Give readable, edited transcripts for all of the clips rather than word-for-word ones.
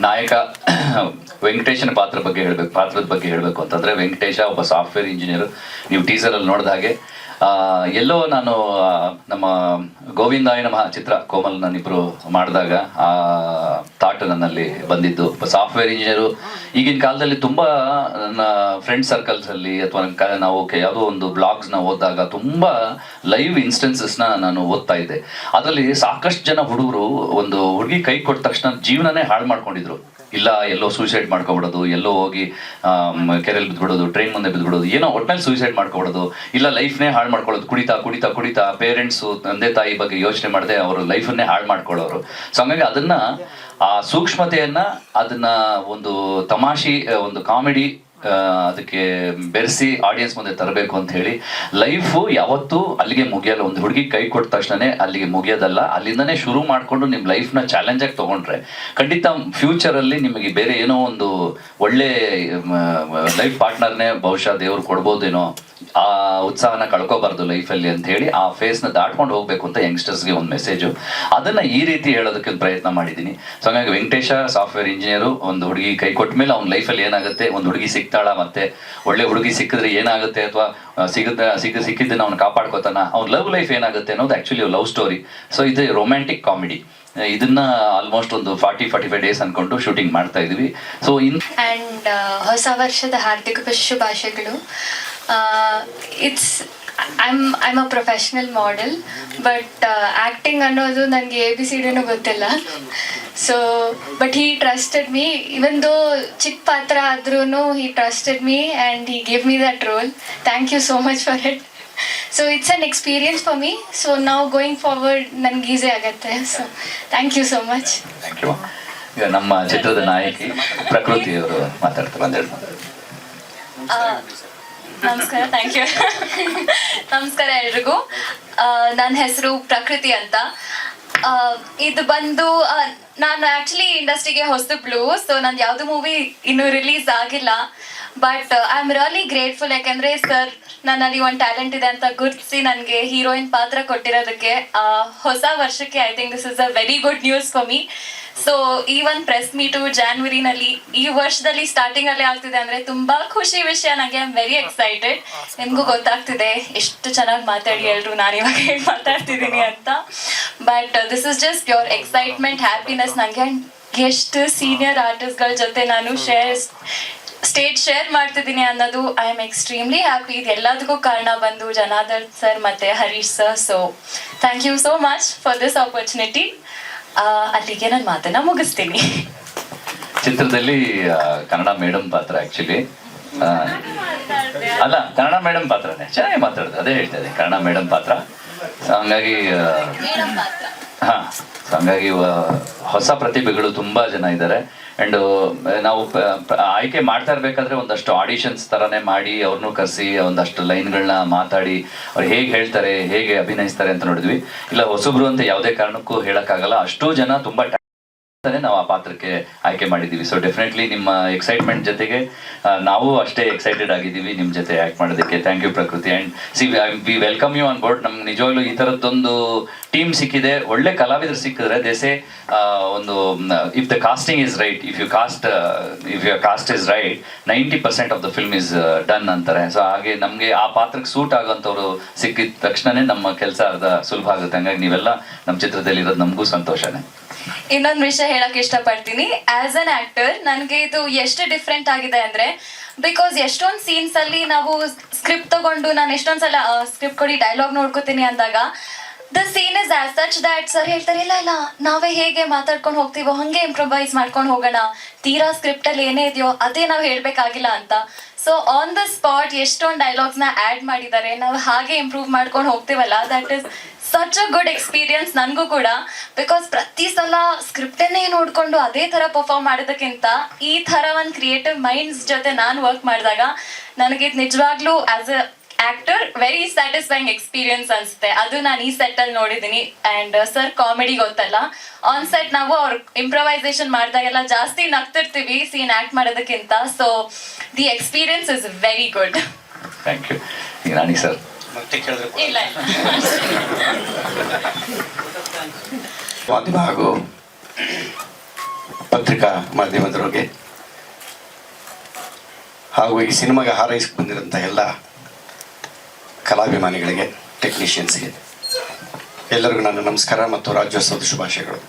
ನಾಯಕ ವೆಂಕಟೇಶನ ಪಾತ್ರದ ಬಗ್ಗೆ ಹೇಳಬೇಕು ಅಂತಂದ್ರೆ, ವೆಂಕಟೇಶ ಒಬ್ಬ ಸಾಫ್ಟ್ವೇರ್ ಇಂಜಿನಿಯರ್. ನೀವು ಟೀಸರಲ್ಲಿ ನೋಡಿದ ಹಾಗೆ ಎಲ್ಲೋ ನಾನು ನಮ್ಮ ಗೋವಿಂದಾಯ ನಮಃ ಚಿತ್ರ ಕೋಮಲ್ ನಾನಿಬ್ರು ಮಾಡಿದಾಗ ಆ ಥಾಟ್ ನನ್ನಲ್ಲಿ ಬಂದಿದ್ದು. ಸಾಫ್ಟ್ವೇರ್ ಇಂಜಿನಿಯರು ಈಗಿನ ಕಾಲದಲ್ಲಿ ತುಂಬ ನನ್ನ ಫ್ರೆಂಡ್ ಸರ್ಕಲ್ಸಲ್ಲಿ ಅಥವಾ ನಾವು ಯಾವುದೋ ಒಂದು ಬ್ಲಾಗ್ಸ್ನ ಓದಿದಾಗ ತುಂಬ ಲೈವ್ ಇನ್ಸ್ಟೆನ್ಸಸ್ನ ನಾನು ಓದ್ತಾ ಇದ್ದೆ. ಅದರಲ್ಲಿ ಸಾಕಷ್ಟು ಜನ ಹುಡುಗರು ಒಂದು ಹುಡುಗಿ ಕೈ ಕೊಟ್ಟ ತಕ್ಷಣ ಜೀವನನೇ ಹಾಳು ಮಾಡ್ಕೊಂಡಿದ್ರು. ಇಲ್ಲ ಎಲ್ಲೋ ಸೂಸೈಡ್ ಮಾಡ್ಕೊಬಿಡೋದು, ಎಲ್ಲೋ ಹೋಗಿ ಕೆರೆಯಲ್ಲಿ ಬಿದ್ದುಬಿಡೋದು, ಟ್ರೈನ್ ಮುಂದೆ ಬಿದ್ದುಬಿಡೋದು, ಏನೋ ಒಟ್ಟಿನಲ್ಲಿ ಸೂಸೈಡ್ ಮಾಡ್ಕೊಬಿಡೋದು, ಇಲ್ಲ ಲೈಫ್ನೇ ಹಾಳು ಮಾಡ್ಕೊಳ್ಳೋದು. ಕುಡಿತಾ ಪೇರೆಂಟ್ಸು ತಂದೆ ತಾಯಿ ಬಗ್ಗೆ ಯೋಚನೆ ಮಾಡದೆ ಅವರು ಲೈಫನ್ನೇ ಹಾಳು ಮಾಡ್ಕೊಳ್ಳೋರು. ಸೊ ಹಂಗಾಗಿ ಅದನ್ನ ಆ ಸೂಕ್ಷ್ಮತೆಯನ್ನ ಅದನ್ನ ಒಂದು ತಮಾಷೆ, ಒಂದು ಕಾಮಿಡಿ ಅದಕ್ಕೆ ಬೆರೆಸಿ ಆಡಿಯನ್ಸ್ ಮುಂದೆ ತರಬೇಕು ಅಂತ ಹೇಳಿ. ಲೈಫು ಯಾವತ್ತೂ ಅಲ್ಲಿಗೆ ಮುಗಿಯಲ್ಲ. ಒಂದು ಹುಡುಗಿ ಕೈ ಕೊಟ್ಟ ತಕ್ಷಣನೇ ಅಲ್ಲಿಗೆ ಮುಗಿಯೋದಲ್ಲ, ಅಲ್ಲಿಂದನೇ ಶುರು ಮಾಡಿಕೊಂಡು ನಿಮ್ಮ ಲೈಫ್ನ ಚಾಲೆಂಜಾಗಿ ತೊಗೊಂಡ್ರೆ ಖಂಡಿತ ಫ್ಯೂಚರಲ್ಲಿ ನಿಮಗೆ ಬೇರೆ ಏನೋ ಒಂದು ಒಳ್ಳೆ ಲೈಫ್ ಪಾರ್ಟ್ನರ್ನೇ ಬಹುಶಃ ದೇವ್ರು ಕೊಡ್ಬೋದೇನೋ. ಆ ಉತ್ಸಾಹನ ಕಳ್ಕೊಬಾರ್ದು ಲೈಫಲ್ಲಿ ಅಂತ ಹೇಳಿ ಆ ಫೇಸ್ನ ದಾಟ್ಕೊಂಡು ಹೋಗ್ಬೇಕು ಅಂತ ಯಂಗ್ಸ್ಟರ್ಸ್ಗೆ ಒಂದು ಮೆಸೇಜು. ಅದನ್ನ ಈ ರೀತಿ ಹೇಳೋದಕ್ಕೆ ಪ್ರಯತ್ನ ಮಾಡಿದ್ದೀನಿ. ಸೊ ಹಾಗಾಗಿ ವೆಂಕಟೇಶ ಸಾಫ್ಟ್ವೇರ್ ಇಂಜಿನಿಯರು, ಒಂದು ಹುಡುಗಿ ಕೈ ಕೊಟ್ಟ ಮೇಲೆ ಅವ್ನ ಲೈಫಲ್ಲಿ ಏನಾಗುತ್ತೆ, ಒಂದು ಹುಡುಗಿ ಸಿಗ್ತಾಳ, ಮತ್ತೆ ಒಳ್ಳೆ ಹುಡುಗಿ ಸಿಕ್ಕಿದ್ರೆ ಏನಾಗುತ್ತೆ, ಅಥವಾ ಸಿಕ್ಕಿದ್ದನ್ನ ಅವ್ನು ಕಾಪಾಡ್ಕೋತಾನ, ಅವ್ನ ಲವ್ ಲೈಫ್ ಏನಾಗುತ್ತೆ ಅನ್ನೋದು ಆಕ್ಚುಲಿ ಲವ್ ಸ್ಟೋರಿ. ಸೊ ಇದು ರೊಮ್ಯಾಂಟಿಕ್ ಕಾಮಿಡಿ. ಇದನ್ನ ಆಲ್ಮೋಸ್ಟ್ ಒಂದು 40-45 ಡೇಸ್ ಅನ್ಕೊಂಡು ಶೂಟಿಂಗ್ ಮಾಡ್ತಾ ಇದೀವಿ. ಸೊ ಅಂಡ್ ಹೊಸ ವರ್ಷದ ಹಾರ್ದಿಕ ಶುಭಾಶಯಗಳು. I'm a professional model, but acting ಅನ್ನೋದು ನನಗೆ ABCDನೂ ಗೊತ್ತಿಲ್ಲ. So but he trusted me, even though ಚಿಕ್ಕ ಪಾತ್ರ ಆದ್ರೂ he trusted me and he gave me that role. Thank you so much for it. So it's an experience for me. So now going forward ನನಗೆ easy ಆಗುತ್ತೆ. So thank you so much. Thank you. ಈಗ ನಮ್ಮ ಚಿತ್ರದ ನಾಯಕಿ ಪ್ರಕೃತಿ ಅವರು ಮಾತಾಡ್ತಾರೆ. ನಮಸ್ಕಾರ. Thank you. ನಮಸ್ಕಾರ ಎಲ್ರಿಗೂ. ನನ್ನ ಹೆಸರು ಪ್ರಕೃತಿ ಅಂತ. ಇದು ಬಂದು ನಾನು ಆ್ಯಕ್ಚುಲಿ ಇಂಡಸ್ಟ್ರಿಗೆ ಹೊಸಬ್ಳು. ಸೊ ನಂದು ಯಾವುದು ಮೂವಿ ಇನ್ನೂ ರಿಲೀಸ್ ಆಗಿಲ್ಲ. But I am really grateful, ಯಾಕೆಂದರೆ ಸರ್ ನನ್ನಲ್ಲಿ ಒಂದು ಟ್ಯಾಲೆಂಟ್ ಇದೆ ಅಂತ ಗುರುತಿಸಿ ನನಗೆ ಹೀರೋಯಿನ್ ಪಾತ್ರ ಕೊಟ್ಟಿರೋದಕ್ಕೆ. ಹೊಸ ವರ್ಷಕ್ಕೆ I think this is a very good news for me. So ಈ ಒಂದು ಪ್ರೆಸ್ ಮೀಟು ಜಾನ್ವರಿನಲ್ಲಿ ಈ ವರ್ಷದಲ್ಲಿ ಸ್ಟಾರ್ಟಿಂಗಲ್ಲೇ ಆಗ್ತಿದೆ ಅಂದರೆ ತುಂಬ ಖುಷಿ ವಿಷಯ. ನನಗೆ ಐ ಆಮ್ ವೆರಿ ಎಕ್ಸೈಟೆಡ್. ನಿಮಗೂ ಗೊತ್ತಾಗ್ತಿದೆ ಎಷ್ಟು ಚೆನ್ನಾಗಿ ಮಾತಾಡಿ ಎಲ್ಲರೂ ನಾನು ಇವಾಗ ಹೇಗೆ ಮಾತಾಡ್ತಿದ್ದೀನಿ ಅಂತ. But this is just pure excitement, happiness. ನನಗೆ ಎಷ್ಟು ಸೀನಿಯರ್ ಆರ್ಟಿಸ್ಟ್ಗಳ ಜೊತೆ ನಾನು ಸ್ಟೇಜ್ ಶೇರ್ ಮಾಡ್ತಿದ್ದೀನಿ ಅನ್ನೋದು ಐ ಆಮ್ ಎಕ್ಸ್ಟ್ರೀಮ್ಲಿ ಹ್ಯಾಪಿ. ಇದು ಎಲ್ಲದಕ್ಕೂ ಕಾರಣ ಬಂದು ಜನಾರ್ದನ್ ಸರ್ ಮತ್ತು Harish sir. So thank you so much for this opportunity. ಅಲ್ಲಿಗೆ ನಾನು ಮಾತನ್ನ ಮುಗಿಸ್ತೀನಿ. ಚಿತ್ರದಲ್ಲಿ ಕನ್ನಡ ಮೇಡಮ್ ಪಾತ್ರ ಆಕ್ಚುಲಿ ಅಲ್ಲ, ಕನ್ನಡ ಮೇಡಮ್ ಪಾತ್ರನೇ ಚೆನ್ನಾಗಿ ಮಾತಾಡಿದೆ, ಅದೇ ಹೇಳ್ತಾ ಇದ್ದೆ, ಕನ್ನಡ ಮೇಡಮ್ ಪಾತ್ರ. ಹಂಗಾಗಿ ಹಂಗಾಗಿ ಹೊಸ ಪ್ರತಿಭೆಗಳು ತುಂಬಾ ಜನ ಇದ್ದಾರೆ. ಅಂಡ್ ನಾವು ಆಯ್ಕೆ ಮಾಡ್ತಾ ಇರ್ಬೇಕಾದ್ರೆ ಒಂದಷ್ಟು ಆಡಿಷನ್ಸ್ ತರನೇ ಮಾಡಿ ಅವ್ರನ್ನೂ ಕರೆಸಿ ಒಂದಷ್ಟು ಲೈನ್ಗಳನ್ನ ಮಾತಾಡಿ ಅವ್ರು ಹೇಗೆ ಹೇಳ್ತಾರೆ, ಹೇಗೆ ಅಭಿನಯಿಸ್ತಾರೆ ಅಂತ ನೋಡಿದ್ವಿ. ಇಲ್ಲ ಹೊಸಬ್ರು ಅಂತ ಯಾವುದೇ ಕಾರಣಕ್ಕೂ ಹೇಳಕ್ಕಾಗಲ್ಲ, ಅಷ್ಟೂ ಜನ ತುಂಬಾ ನಾವು ಆ ಪಾತ್ರಕ್ಕೆ ಆಯ್ಕೆ ಮಾಡಿದ್ದೀವಿ. ಸೊ ಡೆಫಿನೆಟ್ಲಿ ನಿಮ್ಮ ಎಕ್ಸೈಟ್ಮೆಂಟ್ ಜೊತೆಗೆ ನಾವು ಅಷ್ಟೇ ಎಕ್ಸೈಟೆಡ್ ಆಗಿದ್ದೀವಿ ನಿಮ್ಮ ಜೊತೆ ಆ್ಯಕ್ಟ್ ಮಾಡೋದಕ್ಕೆ. Thank you Prakruti. And we welcome you on board. ನಮ್ಗೆ ನಿಜವಾಗ್ಲೂ ಈ ಥರದ್ದೊಂದು ಟೀಮ್ ಸಿಕ್ಕಿದೆ, ಒಳ್ಳೆ ಕಲಾವಿದರು ಸಿಕ್ಕಿದ್ರೆ ದೇಸೆ ಒಂದು if the casting is right, if your cost is right, 90% of the film is done ಅಂತಾರೆ. ಸೊ ಹಾಗೆ ನಮಗೆ ಆ ಪಾತ್ರಕ್ಕೆ ಸೂಟ್ ಆಗೋಂಥವ್ರು ಸಿಕ್ಕಿದ ತಕ್ಷಣನೇ ನಮ್ಮ ಕೆಲಸ ಸುಲಭ ಆಗುತ್ತೆ. ಹಂಗಾಗಿ ನೀವೆಲ್ಲ ನಮ್ಮ ಚಿತ್ರದಲ್ಲಿ ಇರೋದು ನಮಗೂ ಸಂತೋಷನೇ. ಇನ್ನೊಂದು ವಿಷಯ ಹೇಳಕ್ ಇಷ್ಟಪಡ್ತೀನಿ. ಆಸ್ ಅನ್ ಆಕ್ಟರ್ ನನಗೆ ಇದು ಎಷ್ಟು ಡಿಫ್ರೆಂಟ್ ಆಗಿದೆ ಅಂದ್ರೆ, ಬಿಕಾಸ್ ಎಷ್ಟೊಂದು ಸೀನ್ಸ್ ಅಲ್ಲಿ ನಾವು ಸ್ಕ್ರಿಪ್ಟ್ ತಗೊಂಡು ನಾನು ಎಷ್ಟೊಂದ್ಸಲ ಸ್ಕ್ರಿಪ್ಟ್ ಕೊಡಿ ಡೈಲಾಗ್ ನೋಡ್ಕೋತೀನಿ ಅಂದಾಗ the scene is as such that sir ಹೇಳ್ತಾರೆ ಇಲ್ಲ ನಾವೇ ಹೇಗೆ ಮಾತಾಡ್ಕೊಂಡು ಹೋಗ್ತೀವೋ ಹಂಗೆ ಇಂಪ್ರೊವೈಸ್ ಮಾಡ್ಕೊಂಡು ಹೋಗೋಣ, ತೀರಾ ಸ್ಕ್ರಿಪ್ಟ್ ಅಲ್ಲಿ ಏನೇ ಇದೆಯೋ ಅದೇ ನಾವು ಹೇಳ್ಬೇಕಾಗಿಲ್ಲ ಅಂತ. ಸೊ ಆನ್ ದ ಸ್ಪಾಟ್ ಎಷ್ಟೊಂದು ಡೈಲಾಗ್ಸ್ನ ಆ್ಯಡ್ ಮಾಡಿದ್ದಾರೆ, ನಾವು ಹಾಗೆ ಇಂಪ್ರೂವ್ ಮಾಡ್ಕೊಂಡು ಹೋಗ್ತೀವಲ್ಲ, that is such a good experience ನನಗೂ ಕೂಡ. ಬಿಕಾಸ್ ಪ್ರತಿ ಸಲ ಸ್ಕ್ರಿಪ್ಟನ್ನೇ ನೋಡಿಕೊಂಡು ಅದೇ ಥರ ಪರ್ಫಾರ್ಮ್ ಮಾಡೋದಕ್ಕಿಂತ ಈ ಥರ ಒಂದು ಕ್ರಿಯೇಟಿವ್ ಮೈಂಡ್ಸ್ ಜೊತೆ ನಾನು ವರ್ಕ್ ಮಾಡಿದಾಗ ನನಗೆ ನಿಜವಾಗ್ಲೂ as a actor very satisfying experience ಅನಿಸುತ್ತೆ. ಅದು ನಾನು ಈ ಸೆಟ್ಟಲ್ಲಿ ನೋಡಿದ್ದೀನಿ. ಆ್ಯಂಡ್ ಸರ್ ಕಾಮಿಡಿ ಗೊತ್ತಲ್ಲ, ಆನ್ ಸೆಟ್ ನಾವು ಅವ್ರ ಇಂಪ್ರವೈಸೇಷನ್ ಮಾಡಿದಾಗೆಲ್ಲ ಜಾಸ್ತಿ ನಗ್ತಿರ್ತೀವಿ ಸೀನ್ ಆ್ಯಕ್ಟ್ ಮಾಡೋದಕ್ಕಿಂತ. So the experience is very good. Thank you. ಈಗ ರಾಣಿ ಸರ್ ಇಲ್ಲ ಮಾಧ್ಯಮ ಹಾಗೂ ಪತ್ರಿಕಾ ಮಾಧ್ಯಮದವರಿಗೆ ಹಾಗೂ ಈ ಸಿನಿಮಾಗೆ ಹಾರೈಸಿ ಬಂದಿರೋಂಥ ಎಲ್ಲ ಕಲಾಭಿಮಾನಿಗಳಿಗೆ, ಟೆಕ್ನಿಷಿಯನ್ಸ್ಗೆ ಎಲ್ಲರಿಗೂ ನನ್ನ ನಮಸ್ಕಾರ ಮತ್ತು ರಾಜ್ಯೋತ್ಸವದ ಶುಭಾಶಯಗಳು.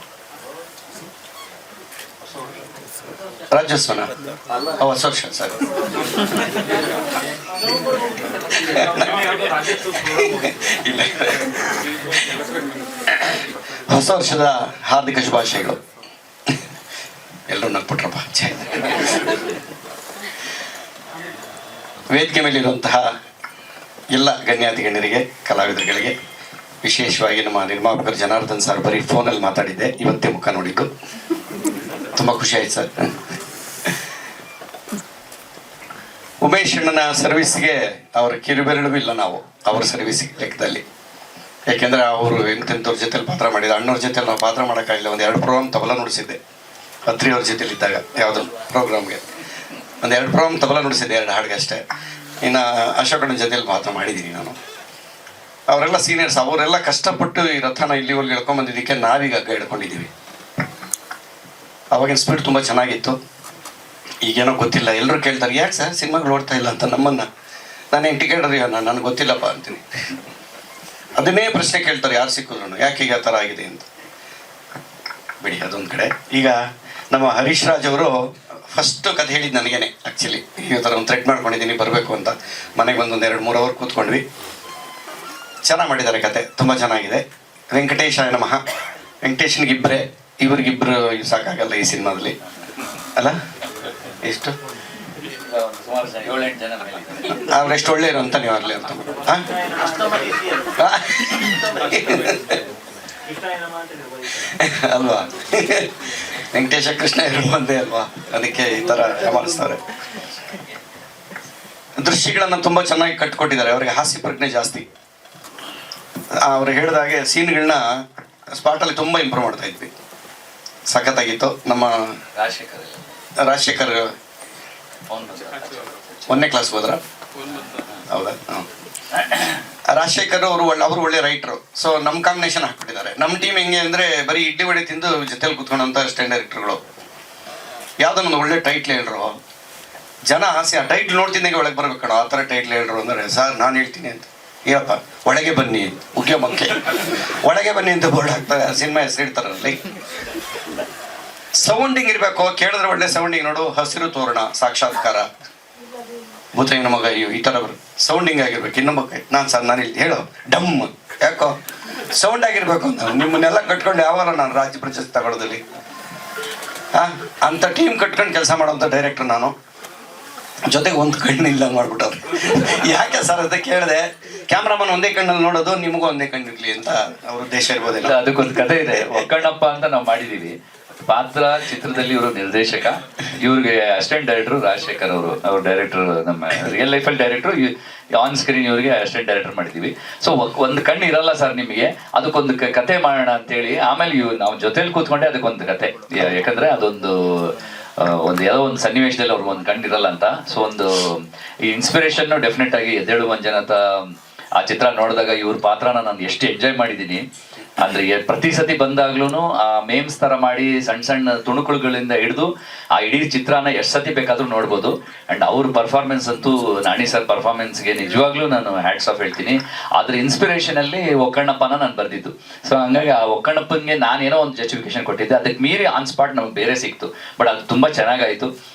ರಾಜ್ಯೋತ್ಸವನ ಹೊಸ ವರ್ಷ ಸರ್. ಇಲ್ಲ, ಹೊಸ ವರ್ಷದ ಹಾರ್ದಿಕ ಶುಭಾಶಯಗಳು. ಎಲ್ಲರೂ ನಗ್ಬಿಟ್ರಪ್ಪ. ವೇದಿಕೆ ಮೇಲಿರುವಂತಹ ಎಲ್ಲ ಗಣ್ಯಾತಿ ಗಣ್ಯರಿಗೆ, ಕಲಾವಿದರುಗಳಿಗೆ, ವಿಶೇಷವಾಗಿ ನಮ್ಮ ನಿರ್ಮಾಪಕರು ಜನಾರ್ದನ್ ಸರ್ ಬರೀ ಫೋನಲ್ಲಿ ಮಾತಾಡಿದ್ದೆ, ಇವತ್ತೇ ಮುಖ ನೋಡಿದ್ದು ತುಂಬ ಖುಷಿ ಆಯ್ತು ಸರ್. ಉಮೇಶ್ ಅಣ್ಣನ ಸರ್ವಿಸ್ಗೆ ಅವರ ಕಿರುಬೆರಳು ಇಲ್ಲ ನಾವು ಅವ್ರ ಸರ್ವಿಸ್ಗೆ ಲೆಕ್ಕದಲ್ಲಿ. ಯಾಕೆಂದರೆ ಅವರು ಎಂತೆಂಥವ್ರ ಜೊತೆಲಿ ಪಾತ್ರ ಮಾಡಿದ, ಅಣ್ಣವ್ರ ಜೊತೆಲಿ ನಾವು ಪಾತ್ರ ಮಾಡೋಕ್ಕಾಗಿಲ್ಲ. ಒಂದು 2 ಪ್ರೋಗ್ರಾಮ್ ತಬಲ ನುಡಿಸಿದ್ದೆ ಅತ್ರಿಯವ್ರ ಜೊತೆಲಿ ಇದ್ದಾಗ, ಯಾವುದೋ ಪ್ರೋಗ್ರಾಮ್ಗೆ ಒಂದು 2 ಪ್ರೋಗ್ರಾಮ್ ತಬಲ ನುಡಿಸಿದ್ದೆ, 2 ಹಾಡಿಗೆ ಅಷ್ಟೇ. ಇನ್ನು ಅಶೋಕಣ್ಣನ ಜೊತೆಲಿ ಪಾತ್ರ ಮಾಡಿದ್ದೀನಿ ನಾನು. ಅವರೆಲ್ಲ ಸೀನಿಯರ್ಸ್, ಅವರೆಲ್ಲ ಕಷ್ಟಪಟ್ಟು ಈ ರಥನ ಇಲ್ಲಿವರೆಗೆ ಎಳ್ಕೊಂಬಂದಿದ್ದಕ್ಕೆ ನಾವೀಗ ಹಗ್ಗ ಹಿಡ್ಕೊಂಡಿದ್ದೀವಿ. ಅವಾಗಿನ ಸ್ಪೀಡ್ ತುಂಬ ಚೆನ್ನಾಗಿತ್ತು. ಈಗೇನೋ ಗೊತ್ತಿಲ್ಲ. ಎಲ್ಲರೂ ಕೇಳ್ತಾರೆ, ಯಾಕೆ ಸರ್ ಸಿನಿಮಾಗಳು ಓಡ್ತಾ ಇಲ್ಲ ಅಂತ ನಮ್ಮನ್ನು. ನಾನೇನು ಟಿಕೆಟ್ ಅರಿಯೋ ನನಗೆ ಗೊತ್ತಿಲ್ಲಪ್ಪ ಅಂತೀನಿ. ಅದನ್ನೇ ಪ್ರಶ್ನೆ ಕೇಳ್ತಾರೆ ಯಾರು ಸಿಕ್ಕಿದ್ರು, ಯಾಕೆ ಈಗ ಆ ಥರ ಆಗಿದೆ ಅಂತ. ಬಿಡಿ, ಅದೊಂದು ಕಡೆ. ಈಗ ನಮ್ಮ ಹರೀಶ್ ರಾಜ್ ಅವರು ಫಸ್ಟ್ ಕತೆ ಹೇಳಿದ್ದು ನನಗೇನೆ. ಆ್ಯಕ್ಚುಲಿ ಈ ಥರ ಒಂದು ಥ್ರೆಟ್ ಮಾಡ್ಕೊಂಡಿದ್ದೀನಿ ಬರಬೇಕು ಅಂತ. ಮನೆಗೆ ಬಂದು 2-3 ಅವರ್ ಕೂತ್ಕೊಂಡ್ವಿ. ಚೆನ್ನಾಗಿ ಮಾಡಿದ್ದಾರೆ ಕತೆ, ತುಂಬ ಚೆನ್ನಾಗಿದೆ. ವೆಂಕಟೇಶಾಯ ನಮಃ. ವೆಂಕಟೇಶನ್ಗಿಬ್ಬರೇ, ಇವ್ರಿಗಿಬ್ಬರು ಸಾಕಾಗಲ್ಲ ಈ ಸಿನಿಮಾದಲ್ಲಿ ಅಲ್ಲ? ಎಷ್ಟು ಅವ್ರೆಷ್ಟು ಒಳ್ಳೆಯರು ಅಂತ ನೀವು ಅರ್ಲಿ ಅಂತ ಅಲ್ವಾ? ವೆಂಕಟೇಶ ಕೃಷ್ಣ ಇರುವಂತೆ ಅಲ್ವಾ? ಅದಕ್ಕೆ ಈ ಥರ ಮಾಡಿಸ್ತಾರೆ. ದೃಶ್ಯಗಳನ್ನು ತುಂಬ ಚೆನ್ನಾಗಿ ಕಟ್ಕೊಟ್ಟಿದ್ದಾರೆ. ಅವರಿಗೆ ಹಾಸ್ಯ ಪ್ರಜ್ಞೆ ಜಾಸ್ತಿ. ಅವ್ರು ಹೇಳಿದಾಗೆ ಸೀನ್ಗಳನ್ನ ಸ್ಪಾಟಲ್ಲಿ ತುಂಬ ಇಂಪ್ರೂವ್ ಮಾಡ್ತಾ ಇದ್ವಿ. ಸಖತ್ತಾಗಿತ್ತು. ನಮ್ಮ ರಾಜಶೇಖರ್ 1ನೇ ಕ್ಲಾಸ್ ಹೋದ್ರ? ಹೌದಾ? ರಾಜಶೇಖರ್ ಅವರು ಒಳ್ಳೆ ರೈಟ್ರು. ಸೊ ನಮ್ಮ ಕಾಂಬಿನೇಷನ್ ಹಾಕ್ಬಿಟ್ಟಿದ್ದಾರೆ. ನಮ್ಮ ಟೀಮ್ ಹೆಂಗೆ ಅಂದರೆ ಬರೀ ಇಡ್ಲಿ ವಡೆ ತಿಂದು ಜೊತೆಲಿ ಕೂತ್ಕೊಂಡಂಥ ಸ್ಟ್ಯಾಂಡ್ ಡೈರೆಕ್ಟರ್ಗಳು. ಯಾವುದೊಂದು ಒಳ್ಳೆ ಟೈಟ್ಲ್ ಹೇಳ್ರು. ಜನ ಆಸೆ ಆ ಟೈಟ್ಲ್ ನೋಡ್ತಿದ್ದಂಗೆ ಒಳಗೆ ಬರ್ಬೇಕು ಕಣ, ಆ ಥರ ಟೈಟ್ಲ್ ಹೇಳ್ರು ಅಂದರೆ ಸರ್ ನಾನು ಹೇಳ್ತೀನಿ ಅಂತ. ಏನಪ್ಪ ಒಳಗೆ ಬನ್ನಿ, ಮುಖ್ಯ ಮಕ್ಕೆ ಒಳಗೆ ಬನ್ನಿ ಅಂತ ಬೋರ್ಡ್ ಹಾಕ್ತಾರೆ. ಸಿನಿಮಾ ಹೆಸರು ಇಡ್ತಾರಲ್ಲಿ. ಸೌಂಡಿಂಗ್ ಇರಬೇಕು, ಕೇಳಿದ್ರೆ ಒಳ್ಳೆ ಸೌಂಡಿಂಗ್. ನೋಡು, ಹಸಿರು ತೋರಣ, ಸಾಕ್ಷಾತ್ಕಾರ, ಭೂತಯ್ಯನ ಮಗ, ಈ ಥರ ಸೌಂಡಿಂಗ್ ಆಗಿರ್ಬೇಕು. ಇನ್ನೊಬ್ಬ ನಾನು ಇಲ್ಲಿ ಹೇಳೋ ಡಮ್, ಯಾಕೋ ಸೌಂಡ್ ಆಗಿರ್ಬೇಕು ಅಂತ. ನಿಮ್ಮನ್ನೆಲ್ಲ ಕಟ್ಕೊಂಡು ಯಾವಾಗ ನಾನು ರಾಜ್ಯ ಪ್ರಶಸ್ತಿ ತಗೊಳ್ಳೋದಲ್ಲಿ ಅಂಥ ಟೀಮ್ ಕಟ್ಕೊಂಡು ಕೆಲಸ ಮಾಡೋಂಥ ಡೈರೆಕ್ಟರ್ ನಾನು. ಜೊತೆಗೆ ಒಂದು ಕಣ್ಣಿಲ್ಲ ಮಾಡ್ಬಿಟ್ಟವ್ರು. ಯಾಕೆ ಸರ್ ಅಂತ ಕೇಳಿದೆ. ಕ್ಯಾಮ್ರಾಮನ್ ಒಂದೇ ಕಣ್ಣಲ್ಲಿ ನೋಡೋದು, ನಿಮಗೂ ಒಂದೇ ಕಣ್ಣಿರ್ಲಿ ಅಂತ ಅವ್ರ ಉದ್ದೇಶ ಇರ್ಬೋದಿಲ್ಲ. ಅದಕ್ಕೊಂದು ಕಥೆ ಇದೆ. ಒಕ್ಕಣ್ಣಪ್ಪ ಅಂತ ನಾವು ಮಾಡಿದೀವಿ ಪಾತ್ರ. ಚಿತ್ರದಲ್ಲಿ ಇವರು ನಿರ್ದೇಶಕ, ಇವ್ರಿಗೆ ಅಸಿಸ್ಟೆಂಟ್ ಡೈರೆಕ್ಟರ್ ರಾಜಶೇಖರ್ ಅವರು. ಅವ್ರ ಡೈರೆಕ್ಟರ್, ನಮ್ಮ ರಿಯಲ್ ಲೈಫಲ್ಲಿ ಡೈರೆಕ್ಟರ್, ಆನ್ ಸ್ಕ್ರೀನ್ ಇವ್ರಿಗೆ ಅಸಿಸ್ಟೆಂಟ್ ಡೈರೆಕ್ಟರ್ ಮಾಡಿದೀವಿ. ಸೊ ಒಂದು ಕಣ್ಣು ಇರಲ್ಲ ಸರ್ ನಿಮಗೆ, ಅದಕ್ಕೊಂದು ಕತೆ ಮಾಡೋಣ ಅಂತೇಳಿ ಆಮೇಲೆ ನಾವು ಜೊತೆಲಿ ಕೂತ್ಕೊಂಡೆ ಅದಕ್ಕೊಂದು ಕತೆ. ಯಾಕಂದ್ರೆ ಅದೊಂದು ಯಾವುದೋ ಒಂದು ಸನ್ನಿವೇಶದಲ್ಲಿ ಅವ್ರಿಗೆ ಒಂದು ಕಣ್ಣಿರಲ್ಲ ಅಂತ. ಸೊ ಒಂದು ಈ ಇನ್ಸ್ಪಿರೇಷನ್ ಡೆಫಿನೆಟ್ ಆಗಿ ಎದ್ದೇಳು ಮಂಜನತ ಆ ಚಿತ್ರ ನೋಡಿದಾಗ ಇವ್ರ ಪಾತ್ರನ ನಾನು ಎಷ್ಟು ಎಂಜಾಯ್ ಮಾಡಿದ್ದೀನಿ ಅಂದ್ರೆ, ಪ್ರತಿ ಸತಿ ಬಂದಾಗ್ಲೂ ಆ ಮೇಮ್ಸ್ ತರ ಮಾಡಿ ಸಣ್ಣ ಸಣ್ಣ ತುಣುಕುಳುಗಳಿಂದ ಹಿಡಿದು ಆ ಇಡೀ ಚಿತ್ರನ ಎಷ್ಟು ಸತಿ ಬೇಕಾದ್ರೂ ನೋಡ್ಬೋದು. ಅಂಡ್ ಅವ್ರ ಪರ್ಫಾರ್ಮೆನ್ಸ್ ಅಂತೂ, ನಾಣಿ ಸರ್ ಪರ್ಫಾರ್ಮೆನ್ಸ್ಗೆ ನಿಜವಾಗ್ಲೂ ನಾನು ಹ್ಯಾಟ್ಸ್ ಆಫ್ ಹೇಳ್ತೀನಿ. ಆದ್ರೆ ಇನ್ಸ್ಪಿರೇಷನ್ ಅಲ್ಲಿ ಒಕ್ಕಣ್ಣಪ್ಪನ ನಾನು ಬರ್ದಿದ್ದು. ಸೊ ಹಂಗಾಗಿ ಆ ಒಕ್ಕಣ್ಣಪ್ಪನಿಗೆ ನಾನೇನೋ ಒಂದು ಜಸ್ಟಿಫಿಕೇಶನ್ ಕೊಟ್ಟಿದ್ದೆ, ಅದಕ್ಕೆ ಮೀರಿ ಆನ್ ಸ್ಪಾಟ್ ನಮ್ಗೆ ಬೇರೆ ಸಿಕ್ತು. ಬಟ್ ಅದು ತುಂಬಾ ಚೆನ್ನಾಗಾಯ್ತು.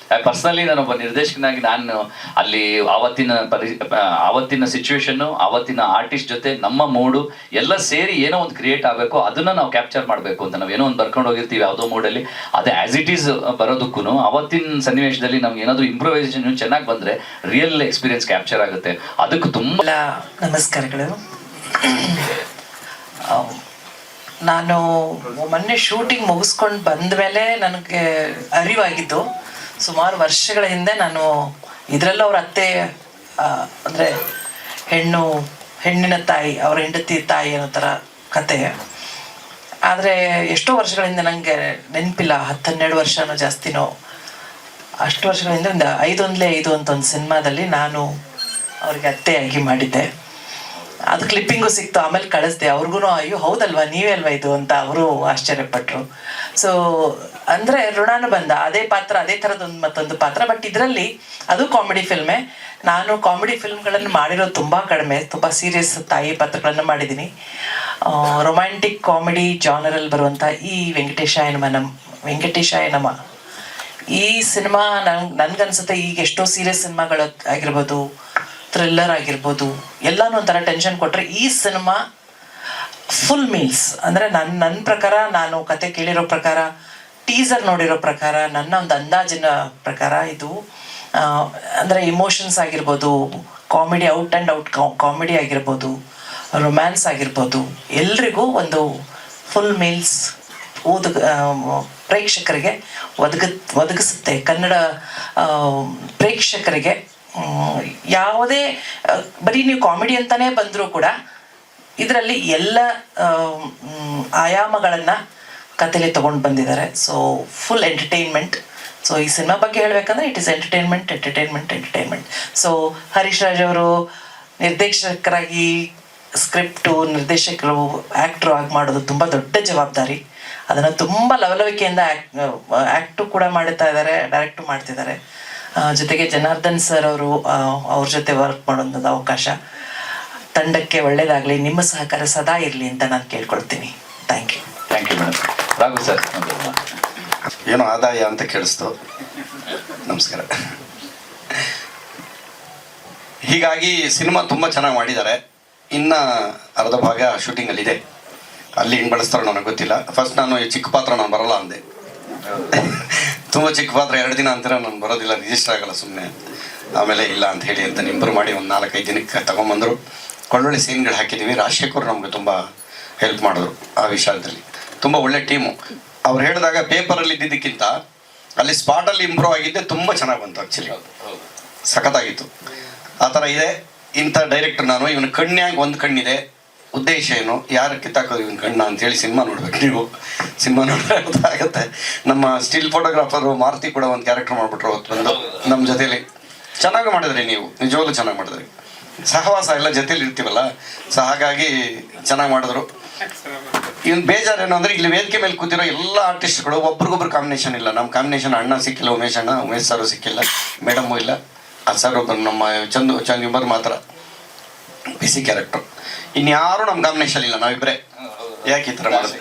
ಪರ್ಸನಲಿ ನಾನೊಬ್ಬ ನಿರ್ದೇಶಕನಾಗಿ ನಾನು ಅಲ್ಲಿ ಆವತ್ತಿನ ಸಿಚುವೇಶನ್ನು, ಆವತ್ತಿನ ಆರ್ಟಿಸ್ಟ್ ಜೊತೆ ನಮ್ಮ ಮೂಡು ಎಲ್ಲ ಸೇರಿ ಏನೋ ಒಂದು ಕ್ರಿಯೇಟ್ ಆಗಬೇಕು, ಅದನ್ನ ನಾವು ಕ್ಯಾಪ್ಚರ್ ಮಾಡಬೇಕು ಅಂತ ನಾವೇನೋ ಒಂದು ಬರ್ಕೊಂಡು ಹೋಗಿರ್ತೀವಿ ಯಾವುದೋ ಮೂಡಲ್ಲಿ, ಅದೇ ಆಸ್ ಇಟ್ ಈಸ್ ಬರೋದಕ್ಕೂ ಅವತ್ತಿನ ಸನ್ನಿವೇಶದಲ್ಲಿ ನಮ್ಗೆ ಏನಾದರೂ ಇಂಪ್ರೂವೈಸೇಷನ್ ಚೆನ್ನಾಗಿ ಬಂದ್ರೆ ರಿಯಲ್ ಎಕ್ಸ್ಪೀರಿಯನ್ಸ್ ಕ್ಯಾಪ್ಚರ್ ಆಗುತ್ತೆ. ಅದಕ್ಕೆ ತುಂಬ ನಮಸ್ಕಾರಗಳು. ನಾನು ಮೊನ್ನೆ ಶೂಟಿಂಗ್ ಮುಗಿಸ್ಕೊಂಡು ಬಂದ ಮೇಲೆ ನನಗೆ ಅರಿವಾಗಿದ್ದು, ಸುಮಾರು ವರ್ಷಗಳ ಹಿಂದೆ ನಾನು ಇದರಲ್ಲೂ ಅವ್ರ ಅತ್ತೆ ಅಂದರೆ ಹೆಣ್ಣಿನ ತಾಯಿ, ಅವರ ಹೆಂಡತಿ ತಾಯಿ ಅನ್ನೋ ಥರ ಕತೆ. ಆದರೆ ಎಷ್ಟೋ ವರ್ಷಗಳಿಂದ ನನಗೆ ನೆನಪಿಲ್ಲ, 10-12 ವರ್ಷನೋ ಜಾಸ್ತಿನೋ, ಅಷ್ಟು ವರ್ಷಗಳಿಂದ ಒಂದು 5 ಅಂತ ಒಂದು ಸಿನಿಮಾದಲ್ಲಿ ನಾನು ಅವ್ರಿಗೆ ಅತ್ತೆಯಾಗಿ ಮಾಡಿದ್ದೆ. ಅದು ಕ್ಲಿಪ್ಪಿಂಗು ಸಿಕ್ತು, ಆಮೇಲೆ ಕಳಿಸ್ದೆ ಅವ್ರಿಗೂ. ಅಯ್ಯೋ ಹೌದಲ್ವಾ, ನೀವೇ ಅಲ್ವಾ ಇದು ಅಂತ ಅವರು ಆಶ್ಚರ್ಯಪಟ್ಟರು. ಸೊ ಅಂದರೆ ಋಣಾನುಬಂಧ ಅದೇ ಪಾತ್ರ, ಅದೇ ಥರದೊಂದು ಮತ್ತೊಂದು ಪಾತ್ರ. ಬಟ್ ಇದರಲ್ಲಿ ಅದು ಕಾಮಿಡಿ ಫಿಲ್ಮೇ. ನಾನು ಕಾಮಿಡಿ ಫಿಲ್ಮ್ಗಳನ್ನು ಮಾಡಿರೋದು ತುಂಬ ಕಡಿಮೆ, ತುಂಬ ಸೀರಿಯಸ್ ತಾಯಿ ಪಾತ್ರಗಳನ್ನು ಮಾಡಿದ್ದೀನಿ. ರೊಮ್ಯಾಂಟಿಕ್ ಕಾಮಿಡಿ ಜಾನರಲ್ಲಿ ಬರುವಂಥ ಈ ವೆಂಕಟೇಶಾಯ ನಮ ಈ ಸಿನಿಮಾ ನನ್ಗನ್ಸುತ್ತೆ ಈಗ ಎಷ್ಟೋ ಸೀರಿಯಸ್ ಸಿನಿಮಾಗಳು ಆಗಿರ್ಬೋದು, ಥ್ರಿಲ್ಲರ್ ಆಗಿರ್ಬೋದು, ಎಲ್ಲನೂ ಒಂಥರ ಟೆನ್ಷನ್ ಕೊಟ್ಟರೆ ಈ ಸಿನಿಮಾ ಫುಲ್ ಮೀಲ್ಸ್. ಅಂದರೆ ನನ್ನ ಪ್ರಕಾರ, ನಾನು ಕತೆ ಕೇಳಿರೋ ಪ್ರಕಾರ, ಟೀಸರ್ ನೋಡಿರೋ ಪ್ರಕಾರ, ನನ್ನ ಒಂದು ಅಂದಾಜಿನ ಪ್ರಕಾರ ಇದು ಅಂದರೆ ಇಮೋಷನ್ಸ್ ಆಗಿರ್ಬೋದು, comedy out and out comedy ಆಗಿರ್ಬೋದು, ರೊಮ್ಯಾನ್ಸ್ ಆಗಿರ್ಬೋದು, ಎಲ್ರಿಗೂ ಒಂದು ಫುಲ್ ಮೀಲ್ಸ್ ಪ್ರೇಕ್ಷಕರಿಗೆ ಒದಗಿಸುತ್ತೆ. ಕನ್ನಡ ಪ್ರೇಕ್ಷಕರಿಗೆ ಯಾವುದೇ ಬರೀ ನೀವು ಕಾಮಿಡಿ ಅಂತಲೇ ಬಂದರೂ ಕೂಡ ಇದರಲ್ಲಿ ಎಲ್ಲ ಆಯಾಮಗಳನ್ನು ಕಥೆಯಲ್ಲಿ ತೊಗೊಂಡು ಬಂದಿದ್ದಾರೆ. So full entertainment. ಸೊ ಈ ಸಿನಿಮಾ ಬಗ್ಗೆ ಹೇಳಬೇಕಂದ್ರೆ it is entertainment. So Harish Raj ಅವರು ನಿರ್ದೇಶಕರಾಗಿ ಸ್ಕ್ರಿಪ್ಟು, ನಿರ್ದೇಶಕರು, ಆ್ಯಕ್ಟ್ರು ಆಗಿ ಮಾಡೋದು ತುಂಬ ದೊಡ್ಡ ಜವಾಬ್ದಾರಿ. ಅದನ್ನು ತುಂಬ ಲವಲವಿಕೆಯಿಂದ ಆ್ಯಕ್ಟು ಕೂಡ ಮಾಡ್ತಾ ಇದ್ದಾರೆ, ಡೈರೆಕ್ಟು ಮಾಡ್ತಿದ್ದಾರೆ. ಜೊತೆಗೆ ಜನಾರ್ದನ್ ಸರ್ ಅವರು, ಅವ್ರ ಜೊತೆ ವರ್ಕ್ ಮಾಡೋದೊಂದು ಅವಕಾಶ. ತಂಡಕ್ಕೆ ಒಳ್ಳೆಯದಾಗಲಿ, ನಿಮ್ಮ ಸಹಕಾರ ಸದಾ ಇರಲಿ ಅಂತ ನಾನು ಕೇಳ್ಕೊಳ್ತೀನಿ. Thank you madam. Raghu sir, ಏನೋ ಆದಾಯ ಅಂತ ಕೇಳಿಸ್ತು. ನಮಸ್ಕಾರ. ಹೀಗಾಗಿ ಸಿನಿಮಾ ತುಂಬ ಚೆನ್ನಾಗಿ ಮಾಡಿದ್ದಾರೆ. ಇನ್ನು ಅರ್ಧ ಭಾಗ ಶೂಟಿಂಗಲ್ಲಿದೆ. ಅಲ್ಲಿ ಹೆಂಗೆ ಬಳಸ್ತಾರೋ ನನಗೆ ಗೊತ್ತಿಲ್ಲ. ಫಸ್ಟ್ ನಾನು ಈ ಚಿಕ್ಕ ಪಾತ್ರ ನಾನು ಬರೋಲ್ಲ ಅಂದೆ. ತುಂಬ ಚಿಕ್ಕ ಪಾತ್ರ 2 ದಿನ ಅಂತೀರ ನಾನು ಬರೋದಿಲ್ಲ, ರಿಜಿಸ್ಟರ್ ಆಗಲ್ಲ ಸುಮ್ಮನೆ. ಆಮೇಲೆ ಇಲ್ಲ ಅಂತ ಹೇಳಿ ಅಂತ ನಿಂಬರು ಮಾಡಿ ಒಂದು 4-5 ದಿನಕ್ಕೆ ತೊಗೊಂಬಂದರು. ಒಳ್ಳೊಳ್ಳೆ ಸೀನ್ಗಳು ಹಾಕಿದ್ದೀವಿ. ರಾಜಶೇಖರ್ ನಮಗೆ ತುಂಬ ಹೆಲ್ಪ್ ಮಾಡಿದ್ರು ಆ ವಿಷಯದಲ್ಲಿ. ತುಂಬ ಒಳ್ಳೆ ಟೀಮು. ಅವ್ರು ಹೇಳಿದಾಗ ಪೇಪರಲ್ಲಿ ಇದ್ದಿದ್ದಕ್ಕಿಂತ ಅಲ್ಲಿ ಸ್ಪಾಟಲ್ಲಿ ಇಂಪ್ರೂವ್ ಆಗಿದ್ದೆ ತುಂಬ ಚೆನ್ನಾಗಿ ಬಂತು. ಆ್ಯಕ್ಚುಲಿ ಸಖತ್ತಾಗಿತ್ತು. ಆ ಥರ ಇದೆ. ಇಂಥ ಡೈರೆಕ್ಟರ್ ನಾನು. ಇವನ ಕಣ್ಣಿಯಾಗಿ ಒಂದು ಕಣ್ಣಿದೆ. ಉದ್ದೇಶ ಏನು, ಯಾರು ಕಿತ್ತಾಕೋದು ಇವನ ಕಣ್ಣ ಅಂತೇಳಿ ಸಿನಿಮಾ ನೋಡ್ಬೇಕು ನೀವು. ಸಿನಿಮಾ ನೋಡಿದ್ರೆ ಅರ್ಥ ಆಗುತ್ತೆ. ನಮ್ಮ ಸ್ಟಿಲ್ ಫೋಟೋಗ್ರಾಫರು ಮಾರುತಿ ಕೂಡ ಒಂದು ಕ್ಯಾರೆಕ್ಟರ್ ಮಾಡಿಬಿಟ್ರು ಹೊತ್ತು ಬಂದು ನಮ್ಮ ಜೊತೇಲಿ. ಚೆನ್ನಾಗಿ ಮಾಡಿದ್ರಿ ನೀವು, ನಿಜವಾಗ್ಲೂ ಚೆನ್ನಾಗಿ ಮಾಡಿದ್ರಿ. ಸಹವಾಸ ಎಲ್ಲ ಜೊತೇಲಿ ಇರ್ತೀವಲ್ಲ, ಸೊ ಹಾಗಾಗಿ ಚೆನ್ನಾಗಿ ಮಾಡಿದ್ರು. ಇವನ್ ಬೇಜಾರೇನು ಅಂದರೆ ಇಲ್ಲಿ ವೇದಿಕೆ ಮೇಲೆ ಕೂತಿರೋ ಎಲ್ಲ ಆರ್ಟಿಸ್ಟ್ಗಳು ಒಬ್ರಿಗೊಬ್ರು ಕಾಂಬಿನೇಷನ್ ಇಲ್ಲ. ನಮ್ಮ ಕಾಂಬಿನೇಷನ್ ಅಣ್ಣ ಸಿಕ್ಕಿಲ್ಲ, ಉಮೇಶ್ ಸರು ಸಿಕ್ಕಿಲ್ಲ, ಮೇಡಮ್ಮು ಇಲ್ಲ. ಆ ಸರ್ ಒಬ್ಬರು ನಮ್ಮ ಚಂದು ಇಬ್ಬರು ಮಾತ್ರ ಬಿಸಿ ಕ್ಯಾರೆಕ್ಟರ್. ಇನ್ಯಾರು ನಮ್ಮ ಕಾಂಬಿನೇಷನ್ ಇಲ್ಲ, ನಾವಿಬ್ಬರೇ. ಯಾಕೆ ಈ ಥರ ಮಾಡಿದ್ರಿ?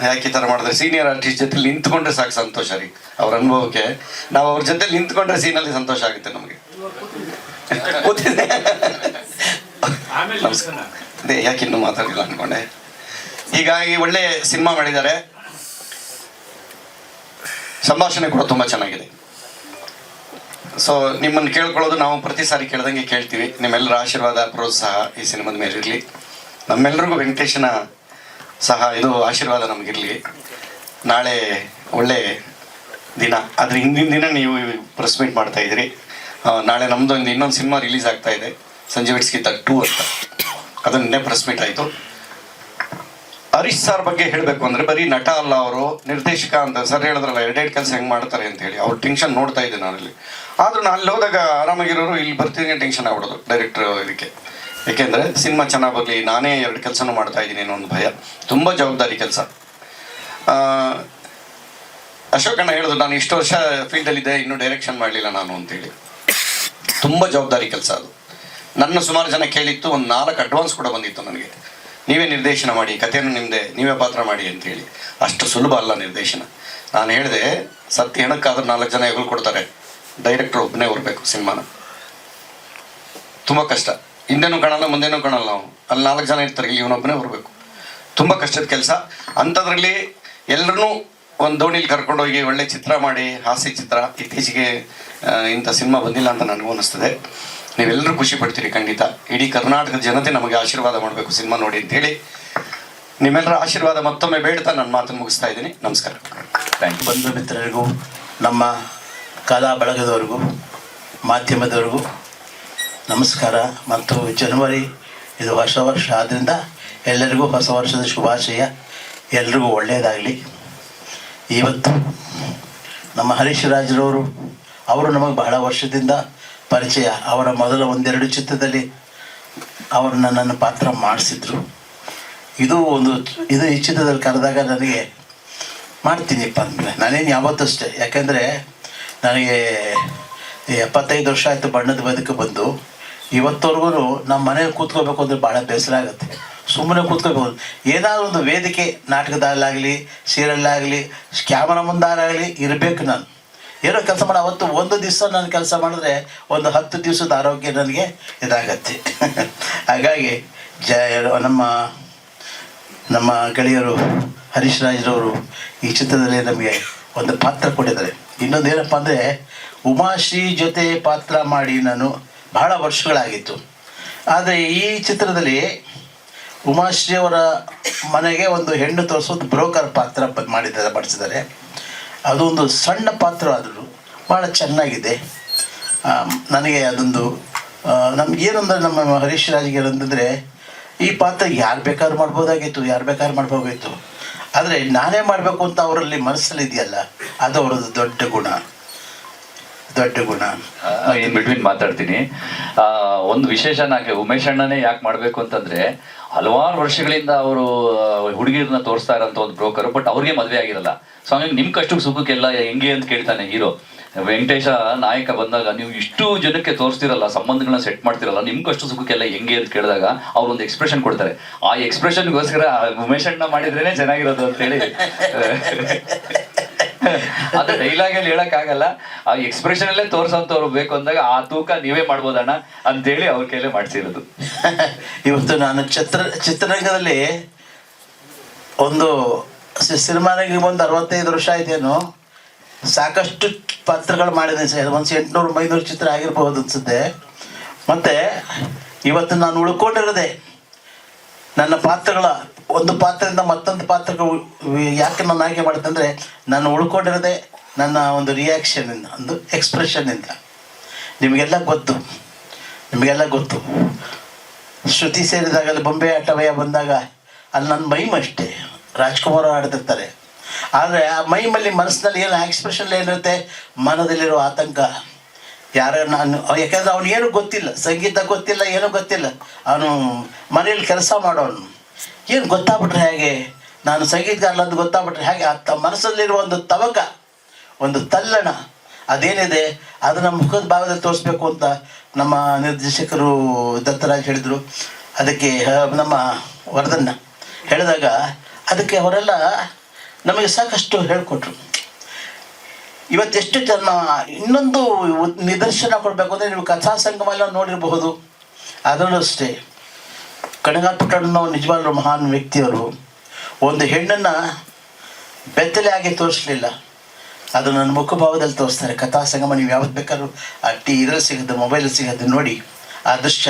ಯಾಕೆ ಈ ಥರ ಮಾಡಿದ್ರೆ? ಸೀನಿಯರ್ ಆರ್ಟಿಸ್ಟ್ ಜೊತೆ ನಿಂತ್ಕೊಂಡ್ರೆ ಸಾಕು ಸಂತೋಷ ರೀ. ಅವ್ರ ಅನುಭವಕ್ಕೆ ನಾವು ಅವ್ರ ಜೊತೆ ನಿಂತ್ಕೊಂಡ್ರೆ ಸೀನಲ್ಲಿ ಸಂತೋಷ ಆಗುತ್ತೆ ನಮಗೆ. ಅದೇ ಯಾಕೆ ಇನ್ನೂ ಮಾತಾಡಿಲ್ಲ ಅನ್ಕೊಂಡೆ. ಹೀಗಾಗಿ ಒಳ್ಳೆ ಸಿನಿಮಾ ಮಾಡಿದ್ದಾರೆ. ಸಂಭಾಷಣೆ ಕೂಡ ತುಂಬ ಚೆನ್ನಾಗಿದೆ. ಸೊ ನಿಮ್ಮನ್ನು ಕೇಳ್ಕೊಳ್ಳೋದು ನಾವು ಪ್ರತಿ ಸಾರಿ ಕೇಳ್ದಂಗೆ ಕೇಳ್ತೀವಿ. ನಿಮ್ಮೆಲ್ಲರ ಆಶೀರ್ವಾದ, ಪ್ರೋತ್ಸಾಹ ಈ ಸಿನಿಮಾದ ಮೇಲೆ ಇರಲಿ. ನಮ್ಮೆಲ್ಲರಿಗೂ ವೆಂಕಟೇಶನ ಸಹ ಇದು ಆಶೀರ್ವಾದ ನಮಗಿರಲಿ. ನಾಳೆ ಒಳ್ಳೆ ದಿನ, ಅದ್ರ ಹಿಂದಿನ ದಿನ ನೀವು ಪ್ರೆಸ್ ಮೀಟ್ ಮಾಡ್ತಾ ಇದ್ದೀರಿ. ನಾಳೆ ನಮ್ಮದು ಇನ್ನೊಂದು ಸಿನಿಮಾ ರಿಲೀಸ್ ಆಗ್ತಾ ಇದೆ, ಸಂಜೀವ್ ಇಟ್ಸ್ಕಿತ 2 ಅಂತ. ಅದನ್ನೇ ಪ್ರೆಸ್ ಮೀಟ್ ಆಯಿತು. ಹರೀಶ್ ಸರ್ ಬಗ್ಗೆ ಹೇಳಬೇಕು ಅಂದರೆ ಬರೀ ನಟ ಅಲ್ಲ, ಅವರು ನಿರ್ದೇಶಕ ಅಂತ. ಸರ್ ಹೇಳಿದ್ರಲ್ಲ 2 ಕೆಲಸ ಹೆಂಗೆ ಮಾಡ್ತಾರೆ ಅಂತೇಳಿ. ಅವ್ರ ಟೆನ್ಷನ್ ನೋಡ್ತಾ ಇದ್ದೆ ನಾನಲ್ಲಿ. ಆದರೂ ನಾನು ಅಲ್ಲಿ ಹೋದಾಗ ಆರಾಮಾಗಿರೋರು, ಇಲ್ಲಿ ಬರ್ತೀನಿ ಟೆನ್ಷನ್ ಆಗ್ಬಿಡೋದು ಡೈರೆಕ್ಟ್ರ್ ಇದಕ್ಕೆ. ಏಕೆಂದರೆ ಸಿನಿಮಾ ಚೆನ್ನಾಗಿ ಬರಲಿ, ನಾನೇ 2 ಕೆಲಸನೂ ಮಾಡ್ತಾ ಇದ್ದೀನಿ ಅನ್ನೋ ಒಂದು ಭಯ. ತುಂಬ ಜವಾಬ್ದಾರಿ ಕೆಲಸ. ಅಶೋಕಣ್ಣ ಹೇಳಿದ್ರು, ನಾನು ಇಷ್ಟು ವರ್ಷ ಫೀಲ್ಡಲ್ಲಿದ್ದೆ, ಇನ್ನೂ ಡೈರೆಕ್ಷನ್ ಮಾಡಲಿಲ್ಲ ನಾನು ಅಂತೇಳಿ. ತುಂಬ ಜವಾಬ್ದಾರಿ ಕೆಲಸ ಅದು. ನನ್ನ ಸುಮಾರು ಜನ ಕೇಳಿತ್ತು, ಒಂದು 4 ಅಡ್ವಾನ್ಸ್ ಕೂಡ ಬಂದಿತ್ತು ನನಗೆ. ನೀವೇ ನಿರ್ದೇಶನ ಮಾಡಿ, ಕಥೆಯನ್ನು ನಿಮ್ಮದೇ, ನೀವೇ ಪಾತ್ರ ಮಾಡಿ ಅಂತೇಳಿ. ಅಷ್ಟು ಸುಲಭ ಅಲ್ಲ ನಿರ್ದೇಶನ. ನಾನು ಹೇಳಿದೆ, ಸತ್ಯ ಹೆಣಕ್ಕಾದ್ರೂ 4 ಜನ ಹೆಗಲು ಕೊಡ್ತಾರೆ, ಡೈರೆಕ್ಟ್ರ್ ಒಬ್ಬನೇ ಬರಬೇಕು ಸಿನಿಮಾನ. ತುಂಬ ಕಷ್ಟ. ಹಿಂದೆನೂ ಕಾಣಲ್ಲ, ಮುಂದೆನೂ ಕಾಣಲ್ಲ ನಾವು. ಅಲ್ಲಿ 4 ಜನ ಇರ್ತಾರೆ, ಇಲ್ಲಿ ಇವನೊಬ್ಬನೇ ಬರಬೇಕು. ತುಂಬ ಕಷ್ಟದ ಕೆಲಸ. ಅಂಥದ್ರಲ್ಲಿ ಎಲ್ಲರೂ ಒಂದು ದೋಣಿಲಿ ಕರ್ಕೊಂಡೋಗಿ ಒಳ್ಳೆ ಚಿತ್ರ ಮಾಡಿ, ಹಾಸ್ಯ ಚಿತ್ರ. ಇತ್ತೀಚೆಗೆ ಇಂಥ ಸಿನಿಮಾ ಬಂದಿಲ್ಲ ಅಂತ ನನಗೂ ಅನ್ನಿಸ್ತದೆ. ನೀವೆಲ್ಲರೂ ಖುಷಿ ಪಡ್ತೀರಿ ಖಂಡಿತ. ಇಡೀ ಕರ್ನಾಟಕದ ಜನತೆ ನಮಗೆ ಆಶೀರ್ವಾದ ಮಾಡಬೇಕು ಸಿನಿಮಾ ನೋಡಿ ಅಂತೇಳಿ ನಿಮ್ಮೆಲ್ಲರ ಆಶೀರ್ವಾದ ಮತ್ತೊಮ್ಮೆ ಬೇಡ್ತಾ ನನ್ನ ಮಾತನ್ನು ಮುಗಿಸ್ತಾ ಇದ್ದೀನಿ. ನಮಸ್ಕಾರ. Thank you. ಬಂಧು ಮಿತ್ರರಿಗೂ, ನಮ್ಮ ಕಲಾ ಬಳಗದವರಿಗೂ, ಮಾಧ್ಯಮದವರಿಗೂ ನಮಸ್ಕಾರ. ಮತ್ತು ಜನವರಿ ಇದು ಹೊಸ ವರ್ಷ ಆದ್ದರಿಂದ ಎಲ್ಲರಿಗೂ ಹೊಸ ವರ್ಷದ ಶುಭಾಶಯ. ಎಲ್ರಿಗೂ ಒಳ್ಳೆಯದಾಗಲಿ. ಇವತ್ತು ನಮ್ಮ ಹರೀಶ್ ರಾಜ್ರವರು, ಅವರು ನಮಗೆ ಬಹಳ ವರ್ಷದಿಂದ ಪರಿಚಯ. ಅವರ ಮೊದಲ 1-2 ಚಿತ್ರದಲ್ಲಿ ಅವರು ನನ್ನ ಪಾತ್ರ ಮಾಡಿಸಿದ್ರು. ಇದು ಈ ಚಿತ್ರದಲ್ಲಿ ಕರೆದಾಗ ನನಗೆ ಮಾಡ್ತೀನಿಪ್ಪ ಅಂದಮೇಲೆ ನಾನೇನು ಯಾವತ್ತೂ ಅಷ್ಟೇ, ಯಾಕೆಂದರೆ ನನಗೆ 75 ವರ್ಷ ಆಯಿತು ಬಣ್ಣದ ಬದುಕು ಬಂದು. ಇವತ್ತವರೆಗೂ ನಮ್ಮ ಮನೇಲಿ ಕೂತ್ಕೋಬೇಕು ಅಂದರೆ ಭಾಳ ಬೇಸರ ಆಗುತ್ತೆ. ಸುಮ್ಮನೆ ಕೂತ್ಕೋಬೇಕು, ಏನಾದರೂ ಒಂದು ವೇದಿಕೆ ನಾಟಕದಲ್ಲಾಗಲಿ ಸೀರಿಯಲ್ಲಾಗಲಿ ಕ್ಯಾಮರಾ ಮುಂದಾಗಲಿ ಇರಬೇಕು. ನಾನು ಏನೋ ಕೆಲಸ ಮಾಡಿ ಅವತ್ತು ಒಂದು ದಿವಸ ನಾನು ಕೆಲಸ ಮಾಡಿದ್ರೆ ಒಂದು 10 ದಿವಸದ ಆರೋಗ್ಯ ನನಗೆ ಇದಾಗತ್ತೆ. ಹಾಗಾಗಿ ನಮ್ಮ ಗೆಳೆಯರು ಹರೀಶ್ ರಾಜ್ರವರು ಈ ಚಿತ್ರದಲ್ಲಿ ನಮಗೆ ಒಂದು ಪಾತ್ರ ಕೊಟ್ಟಿದ್ದಾರೆ. ಇನ್ನೊಂದು ಏನಪ್ಪ ಅಂದರೆ, ಉಮಾಶ್ರೀ ಜೊತೆ ಪಾತ್ರ ಮಾಡಿ ನಾನು ಬಹಳ ವರ್ಷಗಳಾಗಿತ್ತು. ಆದರೆ ಈ ಚಿತ್ರದಲ್ಲಿ ಉಮಾಶ್ರೀ ಅವರ ಮನೆಗೆ ಒಂದು ಹೆಣ್ಣು ತೋರಿಸೋದು ಬ್ರೋಕರ್ ಪಾತ್ರ ಮಾಡಿಸಿದ್ದಾರೆ. ಅದೊಂದು ಸಣ್ಣ ಪಾತ್ರ ಆದರೂ ಭಾಳ ಚೆನ್ನಾಗಿದೆ. ನನಗೆ ಅದೊಂದು ನಮಗೇನಂದ್ರೆ ನಮ್ಮ ಹರೀಶ್ ರಾಜ್ಗೆ ಏನಂತಂದರೆ, ಈ ಪಾತ್ರ ಯಾರು ಬೇಕಾದ್ರೂ ಮಾಡ್ಬೋದಾಗಿತ್ತು. ಆದರೆ ನಾನೇ ಮಾಡಬೇಕು ಅಂತ ಅವರಲ್ಲಿ ಮನಸ್ಸಲ್ಲಿ ಇದೆಯಲ್ಲ, ಅದು ಅವರದ್ದು ದೊಡ್ಡ ಗುಣ. ಇನ್ ಬಿಟ್ವೀನ್ ಮಾತಾಡ್ತೀನಿ. ಒಂದು ವಿಶೇಷ ನನಗೆ ಉಮೇಶ್ ಅಣ್ಣನೇ ಯಾಕೆ ಮಾಡಬೇಕು ಅಂತಂದ್ರೆ, ಹಲವಾರು ವರ್ಷಗಳಿಂದ ಅವರು ಹುಡುಗಿರನ್ನ ತೋರಿಸ್ತಾ ಇರೋಂಥ ಒಂದು ಬ್ರೋಕರ್, ಬಟ್ ಅವ್ರಿಗೆ ಮದುವೆ ಆಗಿರಲ್ಲ. ಸೊ ಹಂಗಾಗಿ ನಿಮ್ಮ ಕಷ್ಟಕ್ಕೆ ಸುಖಕ್ಕೆಲ್ಲ ಹೆಂಗೆ ಅಂತ ಕೇಳ್ತಾನೆ ಹೀರೋ. ವೆಂಕಟೇಶ ನಾಯಕ ಬಂದಾಗ, ನೀವು ಇಷ್ಟು ಜನಕ್ಕೆ ತೋರಿಸ್ತಿರಲ್ಲ, ಸಂಬಂಧಗಳನ್ನ ಸೆಟ್ ಮಾಡ್ತಿರಲ್ಲ, ನಿಮ್ಮ ಕಷ್ಟ ಸುಖಕ್ಕೆಲ್ಲ ಹೆಂಗೆ ಅಂತ ಕೇಳಿದಾಗ ಅವ್ರು ಒಂದು ಎಕ್ಸ್ಪ್ರೆಷನ್ ಕೊಡ್ತಾರೆ. ಆ ಎಕ್ಸ್ಪ್ರೆಷನ್ಗೋಸ್ಕರ ಉಮೇಶ್ ಅಣ್ಣ ಮಾಡಿದ್ರೇನೆ ಚೆನ್ನಾಗಿರೋದು ಅಂತೇಳಿ. ಅದು ಡೈಲಾಗಲ್ಲಿ ಹೇಳಕ್ಕಾಗಲ್ಲ, ಆ ಎಕ್ಸ್ಪ್ರೆಷನ್ ಅಲ್ಲೇ ತೋರ್ಸೋಂಥವ್ರು ಬೇಕು ಅಂದಾಗ ಆ ತೂಕ ನೀವೇ ಮಾಡ್ಬೋದಣ್ಣ ಅಂತೇಳಿ ಅವ್ರ ಕೈಲೇ ಮಾಡಿಸಿರೋದು. ಇವತ್ತು ನಾನು ಚಿತ್ರರಂಗದಲ್ಲಿ ಒಂದು ಸಿನಿಮಾನಿಗೆ ಒಂದು 65 ವರ್ಷ ಆಯ್ತೇನು, ಸಾಕಷ್ಟು ಪಾತ್ರಗಳು ಮಾಡಿದ್ದೀನಿ ಸರ್. ಒಂದು 800-900 ಚಿತ್ರ ಆಗಿರ್ಬೋದು ಅನ್ಸುತ್ತೆ. ಮತ್ತು ಇವತ್ತು ನಾನು ಉಳ್ಕೊಂಡಿರೋದೆ ನನ್ನ ಪಾತ್ರಗಳ ಒಂದು ಪಾತ್ರದಿಂದ ಮತ್ತೊಂದು ಪಾತ್ರಗಳು. ಯಾಕೆ ನಾನು ಆಯ್ಕೆ ಮಾಡ್ತಂದರೆ, ನಾನು ಉಳ್ಕೊಂಡಿರೋದೆ ನನ್ನ ಒಂದು ರಿಯಾಕ್ಷನಿಂದ, ಒಂದು ಎಕ್ಸ್ಪ್ರೆಷನ್ನಿಂದ. ನಿಮಗೆಲ್ಲ ಗೊತ್ತು ಶ್ರುತಿ ಸೇರಿದಾಗ, ಅಲ್ಲಿ ಬೊಂಬೆ ಆಟವಯ್ಯ ಬಂದಾಗ ಅಲ್ಲಿ ನನ್ನ ಮೈಮಷ್ಟೇ ರಾಜ್ಕುಮಾರ್ ಆಡ್ತಿರ್ತಾರೆ. ಆದರೆ ಆ ಮೈಮಲ್ಲಿ ಮನಸ್ಸಿನಲ್ಲಿ ಏನು ಎಕ್ಸ್ಪ್ರೆಷನ್ ಏನಿರುತ್ತೆ, ಮನದಲ್ಲಿರೋ ಆತಂಕ. ಯಾಕಂದರೆ ಅವನಿಗೇನು ಗೊತ್ತಿಲ್ಲ, ಸಂಗೀತ ಗೊತ್ತಿಲ್ಲ, ಏನೂ ಗೊತ್ತಿಲ್ಲ. ಅವನು ಮನೇಲಿ ಕೆಲಸ ಮಾಡೋನು. ಏನು ಗೊತ್ತಾಗ್ಬಿಟ್ರೆ ಹೇಗೆ, ನಾನು ಸಂಗೀತಗಾರಲ್ಲ ಅಂತ ಗೊತ್ತಾಗ್ಬಿಟ್ರೆ ಹೇಗೆ, ಆ ಮನಸ್ಸಲ್ಲಿರುವ ಒಂದು ತವಕ, ಒಂದು ತಲ್ಲಣ ಅದೇನಿದೆ ಅದನ್ನು ಮುಖದ ಭಾಗದಲ್ಲಿ ತೋರಿಸ್ಬೇಕು ಅಂತ ನಮ್ಮ ನಿರ್ದೇಶಕರು ದತ್ತರಾಜ್ ಹೇಳಿದರು. ಅದಕ್ಕೆ ನಮ್ಮ ವರದನ್ನ ಹೇಳಿದಾಗ ಅದಕ್ಕೆ ಅವರೆಲ್ಲ ನಮಗೆ ಸಾಕಷ್ಟು ಹೇಳಿಕೊಟ್ರು. ಇವತ್ತೆಷ್ಟು ಜನ ಇನ್ನೊಂದು ನಿದರ್ಶನ ಕೊಡಬೇಕು ಅಂದರೆ, ನೀವು ಕಥಾ ಸಂಗಮ ಎಲ್ಲ ನೋಡಿರಬಹುದು. ಅದರಲ್ಲೂ ಅಷ್ಟೇ ಕಣಗಾಲ್ ಪುಟ್ಟಣ್ಣನವರು ನಿಜವಾಗ್ಲೂ ಮಹಾನ್ ವ್ಯಕ್ತಿಯವರು. ಒಂದು ಹೆಣ್ಣನ್ನು ಬೆತ್ತಲೆ ಆಗಿ ತೋರಿಸಲಿಲ್ಲ, ಅದು ನನ್ನ ಮುಖಭಾವದಲ್ಲಿ ತೋರಿಸ್ತಾರೆ. ಕಥಾ ಸಂಗಮ ನೀವು ಯಾವತ್ತು ಬೇಕಾದ್ರೂ ಆ ಇದರಲ್ಲಿ ಸಿಗುತ್ತೆ, ಮೊಬೈಲಲ್ಲಿ ಸಿಗುತ್ತೆ, ನೋಡಿ ಆ ದೃಶ್ಯ.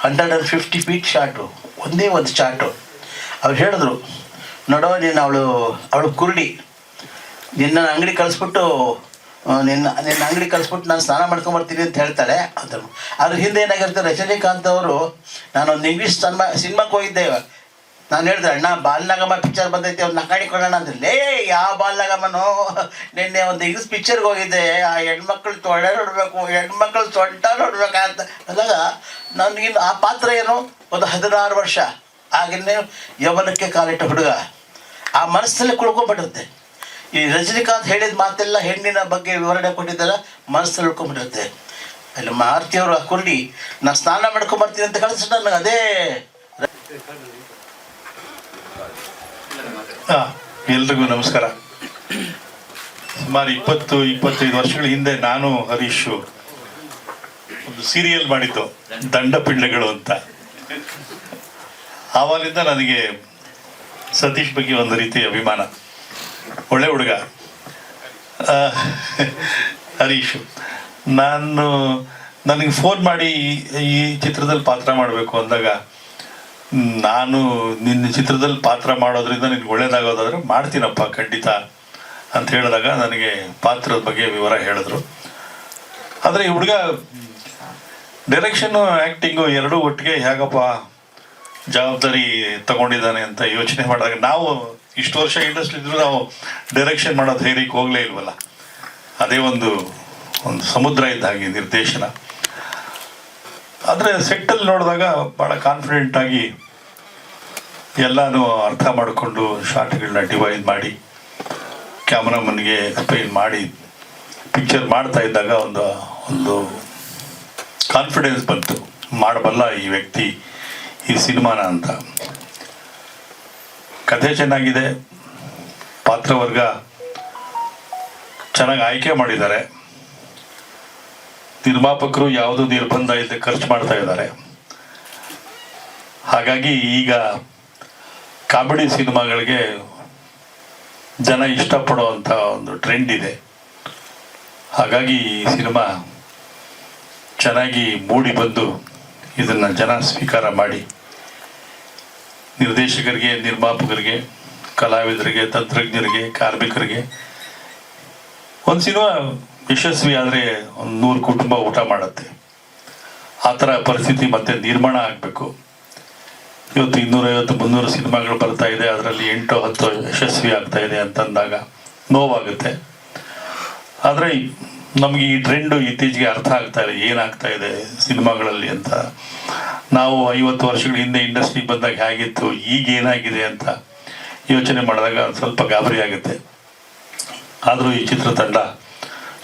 150 ಫೀಟ್ ಶಾಟು, ಒಂದೇ ಒಂದು ಶಾಟು. ಅವ್ರು ಹೇಳಿದ್ರು, ನೋಡೋ ನೀನು ಅವಳು ಕುರುಡಿ, ನಿನ್ನ ಅಂಗಡಿ ಕಳಿಸ್ಬಿಟ್ಟು ನಾನು ಸ್ನಾನ ಮಾಡ್ಕೊಂಬರ್ತೀನಿ ಅಂತ ಹೇಳ್ತಾಳೆ. ಅದ್ರ ಹಿಂದೆ ಏನಾಗಿರುತ್ತೆ, ರಜನಿಕಾಂತ್ ಅವರು, ನಾನೊಂದು ಇಂಗ್ಲೀಷ್ ಸಿನಿಮಾಕ್ಕೆ ಹೋಗಿದ್ದೆ. ನಾನು ಹೇಳಿದೆ, ಅಣ್ಣ ಬಾಲನಾಗಮ್ಮ ಪಿಕ್ಚರ್ ಬಂದೈತೆ, ಅವ್ರು ನಕಾಡಿ ಕೊಡೋಣ ಅಂದ್ರೆ, ಲೇ ಯಾವ ಬಾಲನಾಗಮ್ಮನೋ, ನಿನ್ನೆ ಒಂದು ಇಂಗ್ಲೀಷ್ ಪಿಕ್ಚರ್ಗೆ ಹೋಗಿದ್ದೆ, ಆ ಹೆಣ್ಮಕ್ಳು ತೊಡೆ ನೋಡಬೇಕು, ಹೆಣ್ಮಕ್ಳು ಸೊಂಟ ನೋಡ್ಬೇಕಂತ ಅಂದಾಗ ನನಗಿನ್ನು ಆ ಪಾತ್ರ ಏನು, ಒಂದು 16 ವರ್ಷ ಆಗಿನ್ನೇ ಯೌವನಕ್ಕೆ ಕಾಲಿಟ್ಟ ಹುಡುಗ ಆ ಮನಸ್ಸಲ್ಲಿ ಕುಳ್ಕೊಂಡ್ಬಿಟ್ಟಿರುತ್ತೆ. ಈ ರಜನಿಕಾಂತ್ ಹೇಳಿದ ಮಾತೆಲ್ಲ ಹೆಣ್ಣಿನ ಬಗ್ಗೆ ವಿವರಣೆ ಕೊಟ್ಟಿದ್ದೆಲ್ಲ ಮನಸ್ಸಲ್ಲಿ ಉಳ್ಕೊಂಡ್ಬಿಟ್ಟಿರುತ್ತೆ. ಅಲ್ಲಿ ಮಾರುತಿಯವರು ಆ ಕುರುಡಿ, ನಾನು ಸ್ನಾನ ಮಾಡ್ಕೊಂಬರ್ತೀನಿ ಅಂತ ಕಳಿಸಿದ್ರೆ ನನಗೆ ಅದೇ. ಎಲ್ರಿಗೂ ನಮಸ್ಕಾರ. ಸುಮಾರು 20-25 ವರ್ಷಗಳ ಹಿಂದೆ ನಾನು ಹರೀಶು ಒಂದು ಸೀರಿಯಲ್ ಮಾಡಿದ್ದು, ದಂಡಪಿಂಡಗಳು ಅಂತ. ಆವಾಗಿಂದ ನನಗೆ ಸತೀಶ್ ಬಗ್ಗೆ ಒಂದು ರೀತಿಯ ಅಭಿಮಾನ. ಒಳ್ಳೆ ಹುಡುಗ ಹರೀಶು. ನನಗೆ ಫೋನ್ ಮಾಡಿ ಈ ಚಿತ್ರದಲ್ಲಿ ಪಾತ್ರ ಮಾಡಬೇಕು ಅಂದಾಗ, ನಾನು ನಿನ್ನ ಚಿತ್ರದಲ್ಲಿ ಪಾತ್ರ ಮಾಡೋದ್ರಿಂದ ನಿನ್ಗೆ ಒಳ್ಳೇದಾಗೋದಾದ್ರೆ ಮಾಡ್ತೀನಪ್ಪ ಖಂಡಿತ ಅಂತ ಹೇಳಿದಾಗ ನನಗೆ ಪಾತ್ರದ ಬಗ್ಗೆ ವಿವರ ಹೇಳಿದ್ರು. ಆದರೆ ಈ ಹುಡುಗ ಡೈರೆಕ್ಷನ್ನು ಆ್ಯಕ್ಟಿಂಗು ಎರಡೂ ಒಟ್ಟಿಗೆ ಹೇಗಪ್ಪ ಜವಾಬ್ದಾರಿ ತಗೊಂಡಿದ್ದಾನೆ ಅಂತ ಯೋಚನೆ ಮಾಡಿದಾಗ, ನಾವು ಇಷ್ಟು ವರ್ಷ ಇಂಡಸ್ಟ್ರಿ ಇದ್ರೂ ನಾವು ಡೈರೆಕ್ಷನ್ ಮಾಡೋ ಧೈರ್ಯಕ್ಕೆ ಹೋಗಲೇ ಇಲ್ವಲ್ಲ. ಅದೇ ಒಂದು ಸಮುದ್ರ ಇದ್ದ ಹಾಗೆ ನಿರ್ದೇಶನ. ಆದರೆ ಸೆಟ್ಟಲ್ಲಿ ನೋಡಿದಾಗ ಭಾಳ ಕಾನ್ಫಿಡೆಂಟಾಗಿ ಎಲ್ಲನೂ ಅರ್ಥ ಮಾಡಿಕೊಂಡು ಶಾರ್ಟ್ಗಳನ್ನ ಡಿವೈಡ್ ಮಾಡಿ ಕ್ಯಾಮ್ರಾಮನ್ಗೆ ಎಕ್ಸ್ಪ್ಲೈನ್ ಮಾಡಿ ಪಿಕ್ಚರ್ ಮಾಡ್ತಾ ಇದ್ದಾಗ ಒಂದು ಕಾನ್ಫಿಡೆನ್ಸ್ ಬಂತು, ಮಾಡಬಲ್ಲ ಈ ವ್ಯಕ್ತಿ ಈ ಸಿನಿಮಾನ ಅಂತ. ಕಥೆ ಚೆನ್ನಾಗಿದೆ, ಪಾತ್ರವರ್ಗ ಚೆನ್ನಾಗಿ ಆಯ್ಕೆ ಮಾಡಿದ್ದಾರೆ, ನಿರ್ಮಾಪಕರು ಯಾವುದೂ ನಿರ್ಬಂಧ ಇಲ್ಲದೆ ಖರ್ಚು ಮಾಡ್ತಾ ಇದ್ದಾರೆ. ಹಾಗಾಗಿ ಈಗ ಕಾಮಿಡಿ ಸಿನಿಮಾಗಳಿಗೆ ಜನ ಇಷ್ಟಪಡುವಂಥ ಒಂದು ಟ್ರೆಂಡ್ ಇದೆ. ಹಾಗಾಗಿ ಈ ಸಿನಿಮಾ ಚೆನ್ನಾಗಿ ಮೂಡಿ ಬಂದು ಇದನ್ನು ಜನ ಸ್ವೀಕಾರ ಮಾಡಿ ನಿರ್ದೇಶಕರಿಗೆ, ನಿರ್ಮಾಪಕರಿಗೆ, ಕಲಾವಿದರಿಗೆ, ತಂತ್ರಜ್ಞರಿಗೆ, ಕಾರ್ಮಿಕರಿಗೆ ಒಂದು ಸಿನಿಮಾ ಯಶಸ್ವಿ ಆದರೆ 100 ಕುಟುಂಬ ಊಟ ಮಾಡುತ್ತೆ. ಆ ಥರ ಪರಿಸ್ಥಿತಿ ಮತ್ತೆ ನಿರ್ಮಾಣ ಆಗಬೇಕು. ಇವತ್ತು 250-300 ಸಿನಿಮಾಗಳು ಬರ್ತಾ ಇದೆ, ಅದರಲ್ಲಿ 8-10 ಯಶಸ್ವಿ ಆಗ್ತಾ ಇದೆ ಅಂತಂದಾಗ ನೋವಾಗುತ್ತೆ. ಆದರೆ ನಮಗೆ ಈ ಟ್ರೆಂಡು ಇತ್ತೀಚೆಗೆ ಅರ್ಥ ಆಗ್ತಾ ಇದೆ, ಏನಾಗ್ತಾ ಇದೆ ಸಿನಿಮಾಗಳಲ್ಲಿ ಅಂತ. ನಾವು 50 ವರ್ಷಗಳ ಹಿಂದೆ ಇಂಡಸ್ಟ್ರಿಗೆ ಬಂದಾಗ ಹೇಗಿತ್ತು, ಈಗ ಏನಾಗಿದೆ ಅಂತ ಯೋಚನೆ ಮಾಡಿದಾಗ ಸ್ವಲ್ಪ ಗಾಬರಿ ಆಗುತ್ತೆ. ಆದರೂ ಈ ಚಿತ್ರತಂಡ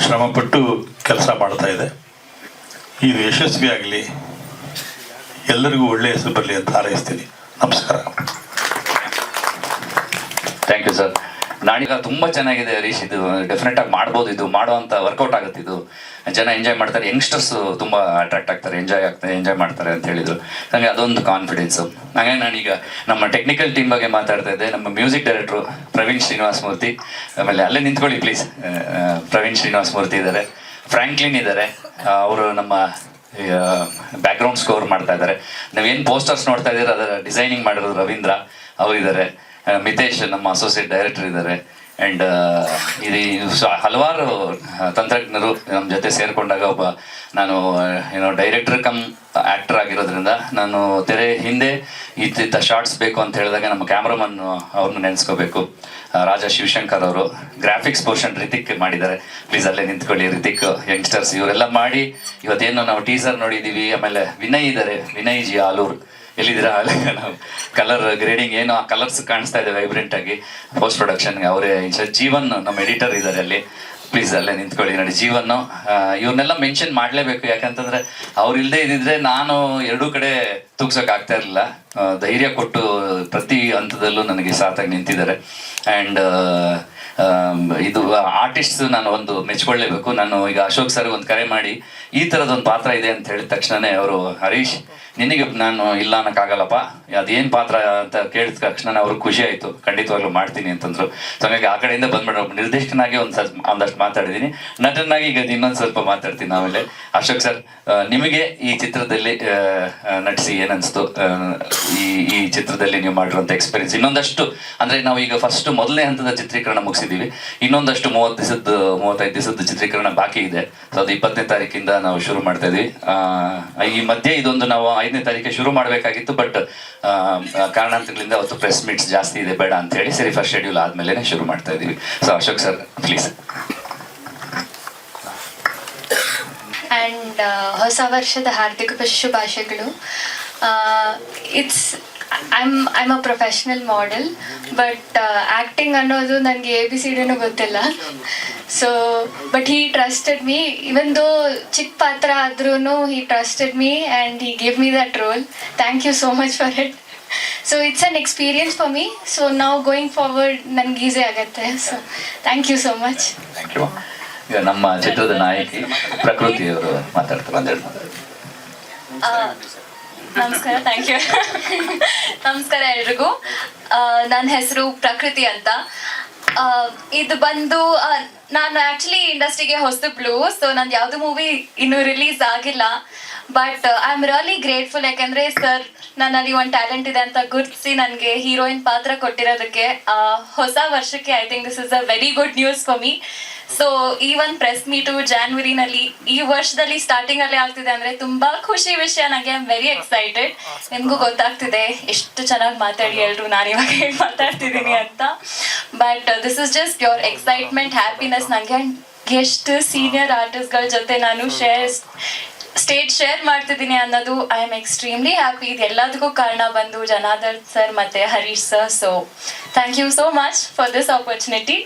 ಶ್ರಮಪಟ್ಟು ಕೆಲಸ ಮಾಡ್ತಾ ಇದೆ. ಇದು ಯಶಸ್ವಿ ಆಗಲಿ, ಎಲ್ಲರಿಗೂ ಒಳ್ಳೆಯ ಹೆಸರು ಬರಲಿ ಅಂತ ಹಾರೈಸ್ತೀನಿ. ನಮಸ್ಕಾರ. Thank you sir. ನಾನೀಗ ತುಂಬ ಚೆನ್ನಾಗಿದೆ ಹರೀಶ್, ಇದು ಡೆಫಿನೆಟ್ ಆಗಿ ಮಾಡ್ಬೋದು, ಇದು ಮಾಡುವಂಥ ವರ್ಕೌಟ್ ಆಗುತ್ತೆ, ಇದು ಜನ ಎಂಜಾಯ್ ಮಾಡ್ತಾರೆ, ಯಂಗ್ಸ್ಟರ್ಸ್ ತುಂಬ ಅಟ್ರಾಕ್ಟ್ ಆಗ್ತಾರೆ, ಎಂಜಾಯ್ ಮಾಡ್ತಾರೆ ಅಂತ ಹೇಳಿದರು. ನನಗೆ ಅದೊಂದು ಕಾನ್ಫಿಡೆನ್ಸು. ಹಾಗಾಗಿ ನಾನೀಗ ನಮ್ಮ ಟೆಕ್ನಿಕಲ್ ಟೀಮ್ ಬಗ್ಗೆ ಮಾತಾಡ್ತಾ ಇದ್ದೆ. ನಮ್ಮ ಮ್ಯೂಸಿಕ್ ಡೈರೆಕ್ಟ್ರು ಪ್ರವೀಣ್ ಶ್ರೀನಿವಾಸ್ ಮೂರ್ತಿ, ಆಮೇಲೆ ಅಲ್ಲೇ ನಿಂತ್ಕೊಳ್ಳಿ ಪ್ಲೀಸ್, ಪ್ರವೀಣ್ ಶ್ರೀನಿವಾಸ್ ಮೂರ್ತಿ ಇದ್ದಾರೆ, ಫ್ರ್ಯಾಂಕ್ಲಿನ್ ಇದ್ದಾರೆ, ಅವರು ನಮ್ಮ ಬ್ಯಾಕ್ಗ್ರೌಂಡ್ ಸ್ಕೋರ್ ಮಾಡ್ತಾ ಇದ್ದಾರೆ. ನಾವೇನು ಪೋಸ್ಟರ್ಸ್ ನೋಡ್ತಾ ಇದ್ದೀರ ಅದರ ಡಿಸೈನಿಂಗ್ ಮಾಡಿರೋದು ರವೀಂದ್ರ ಅವರಿದ್ದಾರೆ, ಮಿತೇಶ್ ನಮ್ಮ ಅಸೋಸಿಯೇಟ್ ಡೈರೆಕ್ಟರ್ ಇದ್ದಾರೆ. ಆ್ಯಂಡ್ ಇದು ಹಲವಾರು ತಂತ್ರಜ್ಞರು ನಮ್ಮ ಜೊತೆ ಸೇರಿಕೊಂಡಾಗ ನಾನು ಡೈರೆಕ್ಟರ್ ಕಮ್ ಆ್ಯಕ್ಟರ್ ಆಗಿರೋದ್ರಿಂದ ನಾನು ತೆರೆ ಹಿಂದೆ ಇದ್ದ ಶಾರ್ಟ್ಸ್ ಬೇಕು ಅಂತ ಹೇಳಿದಾಗ ನಮ್ಮ ಕ್ಯಾಮ್ರಾಮನ್ ಅವ್ರನ್ನ ನೆನೆಸ್ಕೋಬೇಕು, ರಾಜಾ ಶಿವಶಂಕರ್ ಅವರು. ಗ್ರಾಫಿಕ್ಸ್ ಪೋರ್ಷನ್ ರಿತಿಕ್ ಮಾಡಿದ್ದಾರೆ, ಪ್ಲೀಸ್ ಅಲ್ಲೇ ನಿಂತ್ಕೊಳ್ಳಿ. ರಿತಿಕ್, ಯಂಗ್ಸ್ಟರ್ಸ್ ಇವರೆಲ್ಲ ಮಾಡಿ ಇವತ್ತೇನು ನಾವು ಟೀಸರ್ ನೋಡಿದ್ದೀವಿ. ಆಮೇಲೆ ವಿನಯ್ ಇದ್ದಾರೆ, ವಿನಯ್ ಜಿ ಆಲೂರ್, ಎಲ್ಲಿದ್ದೀರಾ? ನಾವು ಕಲರ್ ಗ್ರೇಡಿಂಗ್ ಏನು ಆ ಕಲರ್ಸ್ ಕಾಣಿಸ್ತಾ ಇದೆ ವೈಬ್ರೆಂಟ್ ಆಗಿ ಪೋಸ್ಟ್ ಪ್ರೊಡಕ್ಷನ್ಗೆ ಅವರೇ. ಜೀವನ್ ನಮ್ಮ ಎಡಿಟರ್ ಇದ್ದಾರೆ ಅಲ್ಲಿ, ಪ್ಲೀಸ್ ಅಲ್ಲೇ ನಿಂತ್ಕೊಳ್ಳಿ. ನೋಡಿ ಜೀವನ್ನು, ಇವ್ರನ್ನೆಲ್ಲ ಮೆನ್ಷನ್ ಮಾಡಲೇಬೇಕು, ಯಾಕಂತಂದರೆ ಅವ್ರು ಇಲ್ಲದೆ ಇದ್ದಿದ್ರೆ ನಾನು ಎರಡೂ ಕಡೆ ತೂಗ್ಸೋಕ್ಕಾಗ್ತಾ ಇರಲಿಲ್ಲ. ಧೈರ್ಯ ಕೊಟ್ಟು ಪ್ರತಿ ಹಂತದಲ್ಲೂ ನನಗೆ ಸಾಥಾಗಿ ನಿಂತಿದ್ದಾರೆ. ಆ್ಯಂಡ್ ಇದು ಆರ್ಟಿಸ್ಟ್ ನಾನು ಒಂದು ಮೆಚ್ಕೊಳ್ಳೇಬೇಕು. ನಾನು ಈಗ ಅಶೋಕ್ ಸರ್ ಒಂದು ಕರೆ ಮಾಡಿ ಈ ಥರದೊಂದು ಪಾತ್ರ ಇದೆ ಅಂತ ಹೇಳಿದ ತಕ್ಷಣವೇ ಅವರು, ಹರೀಶ್ ನಿನಗೆ ನಾನು ಇಲ್ಲ ಅನ್ನೋಕ್ಕಾಗಲ್ಲಪ್ಪ, ಅದೇನು ಪಾತ್ರ ಅಂತ ಕೇಳಿದ ತಕ್ಷಣ ಅವ್ರಿಗೆ ಖುಷಿ ಆಯಿತು, ಖಂಡಿತವಾಗ್ಲೂ ಮಾಡ್ತೀನಿ ಅಂತಂದರು. ಸೊ ಹಾಗಾಗಿ ಆ ಕಡೆಯಿಂದ ಬಂದ್ಬಿಟ್ಟು ನಿರ್ದೇಶಕನಾಗಿ ಒಂದಷ್ಟು ಮಾತಾಡಿದ್ದೀನಿ, ನಟನಾಗಿ ಈಗ ಇನ್ನೊಂದು ಸ್ವಲ್ಪ ಮಾತಾಡ್ತೀನಿ. ಆಮೇಲೆ ಅಶೋಕ್ ಸರ್, ನಿಮಗೆ ಈ ಚಿತ್ರದಲ್ಲಿ ನಟಿಸಿ ಏನನ್ನಿಸ್ತು? ಈ ಚಿತ್ರದಲ್ಲಿ ನೀವು ಮಾಡಿರುವಂಥ ಎಕ್ಸ್ಪೀರಿಯನ್ಸ್ ಇನ್ನೊಂದಷ್ಟು, ಅಂದರೆ ನಾವು ಈಗ ಫಸ್ಟ್ ಮೊದಲನೇ ಹಂತದ ಚಿತ್ರೀಕರಣ ಮುಗಿಸಿದ್ದೀವಿ, ಇನ್ನೊಂದಷ್ಟು 35 ದಿವಸದ ಚಿತ್ರೀಕರಣ ಬಾಕಿ ಇದೆ. ಸೊ ಅದು 20ನೇ ತಾರೀಕಿಂದ ನಾವು ಶುರು ಮಾಡ್ತಾ ಇದ್ವಿ. ಈ ಮಧ್ಯೆ ಇದೊಂದು ನಾವು 5ನೇ ತಾರೀಕಿಗೆ ಶುರು ಮಾಡಬೇಕಾಗಿತ್ತು, ಬಟ್ ಕಾರಣಾಂತರಗಳಿಂದ ಅವತ್ತು ಪ್ರೆಸ್ ಮೀಟ್ಸ್ ಜಾಸ್ತಿ ಇದೆ, ಬೇಡ ಅಂತ ಹೇಳಿ ಸರಿ ಫಸ್ಟ್ ಶೆಡ್ಯೂಲ್ ಆದಮೇಲೆ ಶುರು ಮಾಡ್ತಾ ಇದ್ದೀವಿ. So Ashok sir please. And ಹೊಸ ವರ್ಷದ ಹಾರ್ದಿಕ ಶುಭಾಶಯಗಳು. I'm a professional model, but acting ಅನ್ನೋದು ನನಗೆ ABCDನೂ ಗೊತ್ತಿಲ್ಲ. So but he trusted me, even though ಚಿಕ್ಕ ಪಾತ್ರ ಆದ್ರೂ he trusted me and he give me that role. Thank you so much for it. So it's an experience for me. So ನಾವು going forward ನನಗೆ easy ಆಗುತ್ತೆ. So thank you so much. Thank you. ಈಗ ನಮ್ಮ ಚಿತ್ರದ ನಾಯಕಿ ಪ್ರಕೃತಿ ಅವರು ಮಾತಾಡ್ತಾರೆ. ನಮಸ್ಕಾರ. Thank you. ನಮಸ್ಕಾರ ಎಲ್ರಿಗೂ. ನನ್ನ ಹೆಸರು ಪ್ರಕೃತಿ ಅಂತ. ಇದು ಬಂದು ನಾನು ಆ್ಯಕ್ಚುಲಿ ಇಂಡಸ್ಟ್ರಿಗೆ ಹೊಸಬ್ಳು, ಸೊ ನಂದು ಯಾವುದು ಮೂವಿ ಇನ್ನೂ ರಿಲೀಸ್ ಆಗಿಲ್ಲ. But I am really grateful, ಯಾಕಂದರೆ ಸರ್ ನನ್ನಲ್ಲಿ ಒಂದು ಟ್ಯಾಲೆಂಟ್ ಇದೆ ಅಂತ ಗುರುತಿಸಿ ನನಗೆ ಹೀರೋಯಿನ್ ಪಾತ್ರ ಕೊಟ್ಟಿರೋದಕ್ಕೆ. ಹೊಸ ವರ್ಷಕ್ಕೆ I think this is a very good news for me. So ಈ ಒಂದು ಪ್ರೆಸ್ ಮೀಟು ಜಾನ್ವರಿನಲ್ಲಿ ಈ ವರ್ಷದಲ್ಲಿ ಸ್ಟಾರ್ಟಿಂಗಲ್ಲೇ ಆಗ್ತಿದೆ ಅಂದರೆ ತುಂಬ ಖುಷಿ ವಿಷಯ ನನಗೆ. I am very excited. ನಿಮಗೂ ಗೊತ್ತಾಗ್ತಿದೆ ಎಷ್ಟು ಚೆನ್ನಾಗಿ ಮಾತಾಡಿ ಎಲ್ಲರೂ ನಾನು ಇವಾಗ ಹೇಗೆ ಮಾತಾಡ್ತಿದ್ದೀನಿ ಅಂತ. But this is just your excitement, happiness. ನನಗೆ ಎಷ್ಟು ಸೀನಿಯರ್ ಆರ್ಟಿಸ್ಟ್ಗಳ ಜೊತೆ ನಾನು ಸ್ಟೇಜ್ ಶೇರ್ ಮಾಡ್ತಿದ್ದೀನಿ ಅನ್ನೋದು ಐ ಆಮ್ ಎಕ್ಸ್ಟ್ರೀಮ್ಲಿ ಹ್ಯಾಪಿ. ಇದು ಎಲ್ಲದಕ್ಕೂ ಕಾರಣ ಬಂದು ಜನಾರ್ದನ್ ಸರ್ ಮತ್ತು Harish sir. So thank you so much for this opportunity.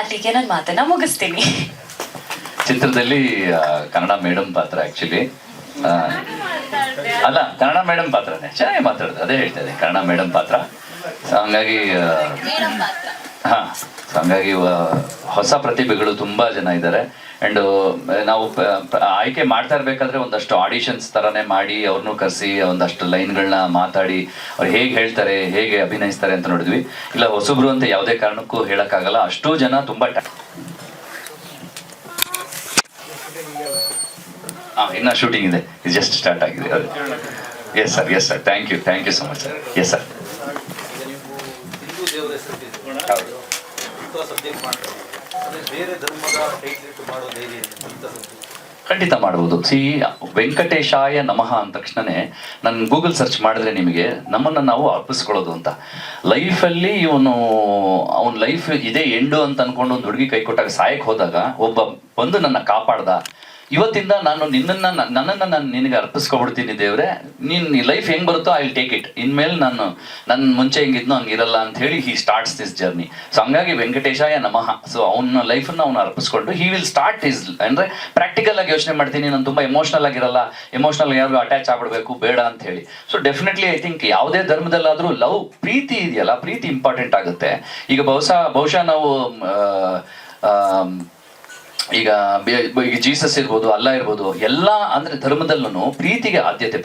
ಅಲ್ಲಿಗೆ ನಾನು ಮಾತನ್ನ ಮುಗಿಸ್ತೀನಿ. ಚಿತ್ರದಲ್ಲಿ ಕನ್ನಡ ಮೇಡಮ್ ಪಾತ್ರ ಆ್ಯಕ್ಚುಲಿ ಅಲ್ಲ, ಕನ್ನಡ ಮೇಡಮ್ ಪಾತ್ರನೇ ಚೆನ್ನಾಗಿ ಮಾತಾಡೋದು, ಅದೇ ಹೇಳ್ತಾ ಇದ್ದೆ, ಕನ್ನಡ ಮೇಡಮ್ ಪಾತ್ರ. ಸೊ ಹಂಗಾಗಿ ಹಾಂ, ಸೊ ಹಂಗಾಗಿ ಹೊಸ ಪ್ರತಿಭೆಗಳು ತುಂಬ ಜನ ಇದ್ದಾರೆ. ಆ್ಯಂಡ್ ನಾವು ಆಯ್ಕೆ ಮಾಡ್ತಾ ಇರಬೇಕಾದ್ರೆ ಒಂದಷ್ಟು ಆಡಿಷನ್ಸ್ ಥರನೇ ಮಾಡಿ ಅವ್ರನ್ನೂ ಕರೆಸಿ ಒಂದಷ್ಟು ಲೈನ್ಗಳನ್ನ ಮಾತಾಡಿ ಅವ್ರು ಹೇಗೆ ಹೇಳ್ತಾರೆ, ಹೇಗೆ ಅಭಿನಯಿಸ್ತಾರೆ ಅಂತ ನೋಡಿದ್ವಿ. ಇಲ್ಲ ಹೊಸಬ್ರು ಅಂತ ಯಾವುದೇ ಕಾರಣಕ್ಕೂ ಹೇಳೋಕ್ಕಾಗಲ್ಲ, ಅಷ್ಟೂ ಜನ ತುಂಬ ಇನ್ನು ಶೂಟಿಂಗ್ ಇದೆ, ಇದು ಜಸ್ಟ್ ಸ್ಟಾರ್ಟ್ ಆಗಿದೆ ಅದು. Yes sir thank you so much sir. Yes sir. ಖಂಡಿತ ಮಾಡ್ಬೋದು. ಸಿ, ವೆಂಕಟೇಶಾಯ ನಮಃ ಅಂದ ತಕ್ಷಣನೇ ನಾನು ಗೂಗಲ್ ಸರ್ಚ್ ಮಾಡಿದ್ರೆ ನಿಮಗೆ ನಮ್ಮನ್ನು ನಾವು ಅರ್ಪಿಸ್ಕೊಳ್ಳೋದು ಅಂತ. ಲೈಫಲ್ಲಿ ಅವನ ಲೈಫ್ ಇದೇ ಎಂಡು ಅಂತ ಅನ್ಕೊಂಡು ಒಂದು ಹುಡುಗಿ ಕೈ ಕೊಟ್ಟಾಗ ಸಾಯಕ್ಕೆ ಹೋದಾಗ ಒಬ್ಬ ಬಂದು ನನ್ನ ಕಾಪಾಡ್ದ. ಇವತ್ತಿಂದ ನಾನು ನನ್ನನ್ನು ನಾನು ನಿನಗೆ ಅರ್ಪಿಸ್ಕೊಬಿಡ್ತೀನಿ ದೇವ್ರೆ, ನೀನು ಲೈಫ್ ಹೆಂಗೆ ಬರುತ್ತೋ ಐ ವಿಲ್ ಟೇಕ್ ಇಟ್. ಇನ್ಮೇಲೆ ನನ್ನ ಮುಂಚೆ ಹೆಂಗಿದ್ನೋ ಹಂಗಿರಲ್ಲ ಅಂತ ಹೇಳಿ ಹಿ ಸ್ಟಾರ್ಟ್ಸ್ ದಿಸ್ ಜರ್ನಿ. ಸೊ ಹಂಗಾಗಿ ವೆಂಕಟೇಶಾಯ ನಮಃ. ಸೊ ಅವನ ಲೈಫನ್ನು ಅವನು ಅರ್ಪಿಸ್ಕೊಂಡು ಹಿ ವಿಲ್ ಸ್ಟಾರ್ಟ್ ಹಿಸ್, ಅಂದರೆ ಪ್ರಾಕ್ಟಿಕಲ್ ಆಗಿ ಯೋಚನೆ ಮಾಡ್ತೀನಿ, ನಾನು ತುಂಬ ಎಮೋಷ್ನಲ್ ಆಗಿರಲ್ಲ, ಎಮೋಷ್ನಲ್ ಯಾರಿಗೂ ಅಟ್ಯಾಚ್ ಆಗ್ಬಿಡ್ಬೇಕು ಬೇಡ ಅಂತ ಹೇಳಿ. ಸೊ ಡೆಫಿನೆಟ್ಲಿ ಐ ಥಿಂಕ್ ಯಾವುದೇ ಧರ್ಮದಲ್ಲಾದರೂ ಲವ್, ಪ್ರೀತಿ ಇದೆಯಲ್ಲ, ಪ್ರೀತಿ ಇಂಪಾರ್ಟೆಂಟ್ ಆಗುತ್ತೆ. ಈಗ ಬಹುಶಃ ನಾವು ಈಗ ಜೀಸಸ್ ಇರ್ಬೋದು, ಅಲ್ಲ ಇರ್ಬೋದು, ಎಲ್ಲ ಅಂದ್ರೆ ಧರ್ಮದಲ್ಲೂ ಪ್ರೀತಿಗೆ ಆದ್ಯತೆ.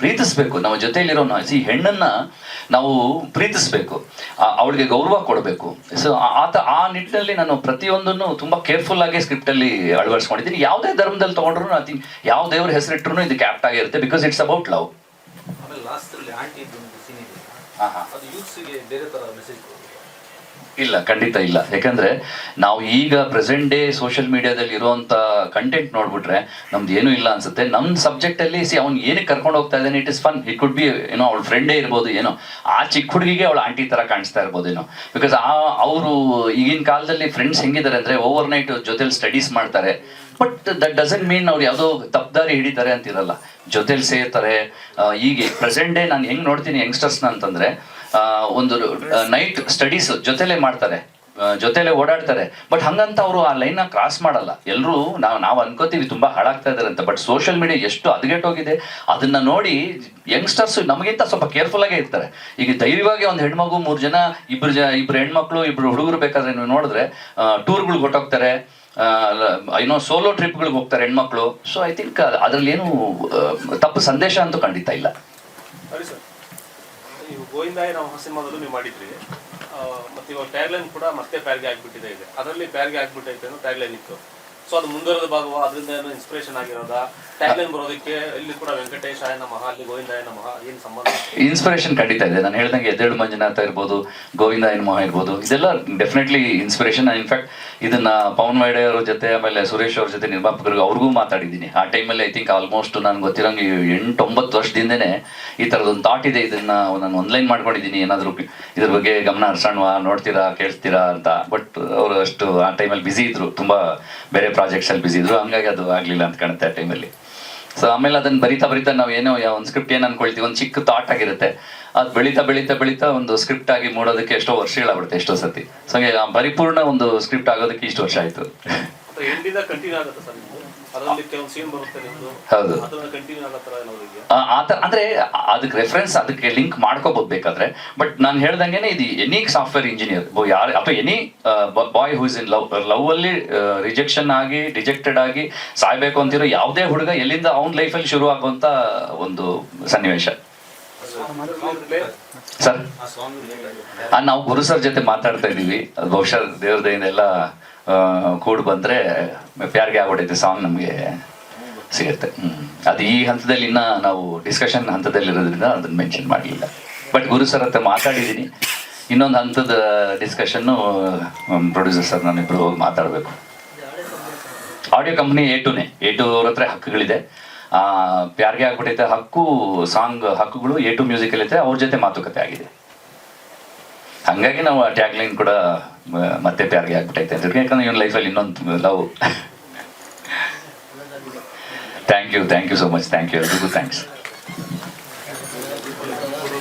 ಪ್ರೀತಿಸ್ಬೇಕು. ನಮ್ಮ ಜೊತೆಯಲ್ಲಿರೋ ಹೆಣ್ಣನ್ನ ನಾವು ಪ್ರೀತಿಸ್ಬೇಕು, ಅವಳಿಗೆ ಗೌರವ ಕೊಡಬೇಕು. ಸೊ ಆ ನಿಟ್ಟಿನಲ್ಲಿ ನಾನು ಪ್ರತಿಯೊಂದನ್ನು ತುಂಬಾ ಕೇರ್ಫುಲ್ ಆಗಿ ಸ್ಕ್ರಿಪ್ಟ್ ಅಲ್ಲಿ ಅಳವಡಿಸ್ಕೊಂಡಿದ್ದೀನಿ. ಯಾವುದೇ ಧರ್ಮದಲ್ಲಿ ತಗೊಂಡ್ರು ಐ ಥಿಂಕ್ ಯಾವ ದೇವ್ರ ಹೆಸರಿಟ್ರು ಇದು ಕ್ಯಾಪ್ಟ್ ಆಗಿರುತ್ತೆ, ಬಿಕಾಸ್ ಇಟ್ಸ್ ಅಬೌಟ್ ಲವ್. ಇಲ್ಲ, ಖಂಡಿತ ಇಲ್ಲ. ಯಾಕಂದ್ರೆ ನಾವು ಈಗ ಪ್ರೆಸೆಂಟ್ ಡೇ ಸೋಷಿಯಲ್ ಮೀಡಿಯಾದಲ್ಲಿ ಇರುವಂತ ಕಂಟೆಂಟ್ ನೋಡ್ಬಿಟ್ರೆ ನಮ್ದು ಏನೂ ಇಲ್ಲ ಅನ್ಸುತ್ತೆ. ನಮ್ಮ ಸಬ್ಜೆಕ್ಟ್ ಅಲ್ಲಿ ಅವ್ನು ಏನಕ್ಕೆ ಕರ್ಕೊಂಡು ಹೋಗ್ತಾ ಇದ್ದಾನೆ, it is fun. It could be ಏನೋ ಅವಳ ಫ್ರೆಂಡೇ ಇರ್ಬೋದು, ಏನೋ ಆ ಚಿಕ್ಕ ಹುಡುಗಿಗೆ ಅವಳ ಆಂಟಿ ತರ ಕಾಣಿಸ್ತಾ ಇರ್ಬೋದು ಏನೋ. ಬಿಕಾಸ್ ಅವರು ಈಗಿನ ಕಾಲದಲ್ಲಿ ಫ್ರೆಂಡ್ಸ್ ಹೆಂಗಿದ್ದಾರೆ ಅಂದ್ರೆ ಓವರ್ ನೈಟ್ ಜೊತೆಲಿ ಸ್ಟಡೀಸ್ ಮಾಡ್ತಾರೆ. ಬಟ್ ದಟ್ ಡಸಂಟ್ ಮೀನ್ ಅವ್ರು ಯಾವುದೋ ತಪ್ಪದಾರಿ ಹಿಡಿತಾರೆ ಅಂತಿರಲ್ಲ, ಜೊತೆಲಿ ಸೇರ್ತಾರೆ. ಹೀಗೆ ಪ್ರೆಸೆಂಟ್ ಡೇ ನಾನು ಹೆಂಗ್ ನೋಡ್ತೀನಿ ಯಂಗ್ಸ್ಟರ್ಸ್ನ ಅಂತಂದ್ರೆ, ಒಂದು ನೈಟ್ ಸ್ಟಡೀಸ್ ಜೊತೆಲೇ ಮಾಡ್ತಾರೆ, ಜೊತೆಲೆ ಓಡಾಡ್ತಾರೆ. ಬಟ್ ಹಂಗಂತ ಅವರು ಆ ಲೈನ್ನ ಕ್ರಾಸ್ ಮಾಡಲ್ಲ. ಎಲ್ಲರೂ ನಾವು ಅನ್ಕೋತೀವಿ ತುಂಬಾ ಹಾಳಾಗ್ತಾ ಇದಾರೆ ಅಂತ. ಬಟ್ ಸೋಷಿಯಲ್ ಮೀಡಿಯಾ ಎಷ್ಟು ಹದಗೆಟ್ಟೋಗಿದೆ ಅದನ್ನ ನೋಡಿ ಯಂಗ್ಸ್ಟರ್ಸ್ ನಮಗಿಂತ ಸ್ವಲ್ಪ ಕೇರ್ಫುಲ್ ಆಗೇ ಇರ್ತಾರೆ. ಈಗ ಧೈರ್ಯವಾಗಿ ಒಂದು ಹೆಣ್ಮಗು, ಇಬ್ರು ಹೆಣ್ಮಕ್ಳು, ಇಬ್ರು ಹುಡುಗರು ಬೇಕಾದ್ರೆ ನೀವು ನೋಡಿದ್ರೆ ಟೂರ್ಗಳು ಹೊಟ್ಟೋಗ್ತಾರೆ, ಏನೋ ಸೋಲೋ ಟ್ರಿಪ್ಗಳಿಗೆ ಹೋಗ್ತಾರೆ ಹೆಣ್ಮಕ್ಳು. ಸೊ ಐ ಥಿಂಕ್ ಅದ್ರಲ್ಲಿ ಏನು ತಪ್ಪು ಸಂದೇಶ ಅಂತೂ ಖಂಡಿತ ಇಲ್ಲ. ಗೋವಿಂದಾಯ ನಾವು ಸಿನಿಮಾದಲ್ಲೂ ನೀವು ಮಾಡಿದ್ರಿ, ಮತ್ತೆ ಇವಾಗ ಟ್ಯಾಗ್ಲೈನ್ ಕೂಡ ಮತ್ತೆ ಪ್ಯಾರ್ಗೆ ಆಗ್ಬಿಟ್ಟಿದೆ ಇದೆ. ಅದರಲ್ಲಿ ಪ್ಯಾರ್ಗೆ ಆಗ್ಬಿಟ್ಟೈತೆ ಅನ್ನೋ ಟ್ಯಾಗ್ಲೈನ್ ಇತ್ತು. ಸೊ ಅದು ಮುಂದುವರೆದ ಭಾಗವ, ಅದರಿಂದ ಏನೋ ಇನ್ಸ್ಪಿರೇಷನ್ ಆಗಿರೋದಾ? ಟ್ಯಾಗ್ಲೈನ್ ಬರೋದಕ್ಕೆ ಇಲ್ಲಿ ಕೂಡ ವೆಂಕಟೇಶಾಯ ನಮಃ, ಅಲ್ಲಿ ಗೋವಿಂದಾಯ ನಮಃ, ಏನು ಸಂಬಂಧ? ಇನ್ಸ್ಪಿರೇಷನ್ ಖಂಡಿತ ಇದೆ. ನಾನು ಹೇಳ್ದಂಗೆ ಎದ್ದೇಳು ಮಂಜುನಾಥ ಇರ್ಬೋದು, ಗೋವಿಂದಾಯ ನಮಃ ಇರ್ಬೋದು, ಇದೆಲ್ಲ ಡೆಫಿನೆಟ್ಲಿ ಇನ್ಸ್ಪಿರೇಷನ್. ಇನ್ಫ್ಯಾಕ್ಟ್ ಇದನ್ನ ಪವನ್ ವೈಡೆ ಅವ್ರ ಜೊತೆ, ಆಮೇಲೆ ಸುರೇಶ್ ಅವ್ರ ಜೊತೆ, ನಿರ್ಮಾಪಕರಿಗೆ ಅವ್ರಿಗೂ ಮಾತಾಡಿದ್ದೀನಿ. ಆ ಟೈಮಲ್ಲಿ ಐ ಥಿಂಕ್ ಆಲ್ಮೋಸ್ಟ್ ನಾನು ಗೊತ್ತಿರೋಂಗೆ 8-9 ವರ್ಷದಿಂದನೇ ಈ ಥರದೊಂದು ಥಾಟ್ ಇದೆ. ಇದನ್ನ ನಾನು ಆನ್ಲೈನ್ ಮಾಡ್ಕೊಂಡಿದ್ದೀನಿ, ಏನಾದರೂ ಇದ್ರ ಬಗ್ಗೆ ಗಮನ ಹರಿಸೋಣ, ನೋಡ್ತೀರಾ, ಕೇಳಿಸ್ತೀರಾ ಅಂತ. ಬಟ್ ಅವರು ಅಷ್ಟು ಆ ಟೈಮಲ್ಲಿ ಬ್ಯುಸಿ ಇದ್ರು, ತುಂಬಾ ಬೇರೆ ಪ್ರಾಜೆಕ್ಟ್ಸ್ ಅಲ್ಲಿ ಬ್ಯುಸಿ ಇದ್ರು, ಹಂಗಾಗಿ ಅದು ಆಗ್ಲಿಲ್ಲ ಅಂತ ಕಾಣುತ್ತೆ ಆ ಟೈಮಲ್ಲಿ. ಸೊ ಆಮೇಲೆ ಅದನ್ನ ಬರಿತಾ ನಾವು ಏನೋ ಒಂದು ಸ್ಕ್ರಿಪ್ಟ್ ಏನು ಅನ್ಕೊಳ್ತೀವಿ, ಒಂದು ಚಿಕ್ಕ ಥಾಟ್ ಆಗಿರುತ್ತೆ, ಅದು ಬೆಳೀತಾ ಒಂದು ಸ್ಕ್ರಿಪ್ಟ್ ಆಗಿ ಮೂಡೋದಕ್ಕೆ ಎಷ್ಟೋ ವರ್ಷಗಳಾಗ್ಬಿಡುತ್ತೆ, ಎಷ್ಟೋ ಸತಿ. ಸೊ ಹಂಗೆ ಪರಿಪೂರ್ಣ ಒಂದು ಸ್ಕ್ರಿಪ್ಟ್ ಆಗೋದಕ್ಕೆ ಇಷ್ಟು ವರ್ಷ ಆಯ್ತು. ಹೌದು, ಅಂದ್ರೆ ಅದಕ್ಕೆ ರೆಫರೆನ್ಸ್, ಅದಕ್ಕೆ ಲಿಂಕ್ ಮಾಡ್ಕೋಬಹುದು ಬೇಕಾದ್ರೆ. ಬಟ್ ನಾನು ಹೇಳ್ದಂಗೆನೆ ಇದು ಎನಿ ಸಾಫ್ಟ್ವೇರ್ ಇಂಜಿನಿಯರ್ ಯಾರು ಅಥವಾ any boy who is in love ಅಲ್ಲಿ ರಿಜೆಕ್ಟೆಡ್ ಆಗಿ ಸಾಯ್ಬೇಕು ಅಂತಿರೋ ಯಾವುದೇ ಹುಡುಗ ಎಲ್ಲಿಂದ ಅವನ ಲೈಫಲ್ಲಿ ಶುರು ಆಗುವಂತ ಒಂದು ಸನ್ನಿವೇಶ. ಸರ್, ನಾವು ಗುರು ಸರ್ ಜೊತೆ ಮಾತಾಡ್ತಾ ಇದೀವಿ. ಬಹುಶಃ ದೇವ್ರ ದಯಿಂದ ಎಲ್ಲ ಕೂಡ್ ಬಂದ್ರೆ ಪ್ಯಾರ್ಗೆ ಆಗ್ಬಿಟ್ಟೈತೆ ಸಾಂಗ್ ನಮಗೆ ಸಿಗುತ್ತೆ. ಅದು ಈ ಹಂತದಲ್ಲಿ ಇನ್ನ ನಾವು ಡಿಸ್ಕಷನ್ ಹಂತದಲ್ಲಿ ಇರೋದ್ರಿಂದ ಅದನ್ನ ಮೆನ್ಷನ್ ಮಾಡಲಿಲ್ಲ. ಬಟ್ ಗುರು ಸರ್ ಹತ್ರ ಮಾತಾಡಿದ್ದೀನಿ. ಇನ್ನೊಂದು ಹಂತದ ಡಿಸ್ಕಷನ್ನು ಪ್ರೊಡ್ಯೂಸರ್ ಸರ್ ನಾನಿಬ್ರು ಹೋಗಿ ಮಾತಾಡಬೇಕು. ಆಡಿಯೋ ಕಂಪ್ನಿ A2 ಅವ್ರ ಹತ್ರ ಹಕ್ಕುಗಳಿದೆ. ಪ್ಯಾರ್ಗೆ ಆಗ್ಬಿಟ್ಟೈತೆ ಸಾಂಗ್ ಹಕ್ಕುಗಳು A2 ಮ್ಯೂಸಿಕಲ್ ಐತೆ, ಅವ್ರ ಜೊತೆ ಮಾತುಕತೆ ಆಗಿದೆ. ಹಂಗಾಗಿ ನಾವು ಆ ಟ್ಯಾಗ್ ಲೈನ್ ಕೂಡ ಮತ್ತೆ ಪ್ಯಾರ್ಗೆ ಆಗ್ಬಿಟ್ಟೈತೆ ಅಂತ. ಯಾಕಂದ್ರೆ ಇವನ್ ಲೈಫಲ್ಲಿ ಇನ್ನೊಂದು love thank you so much, thank you ಎಲ್ರಿಗೂ ಥ್ಯಾಂಕ್ಸ್.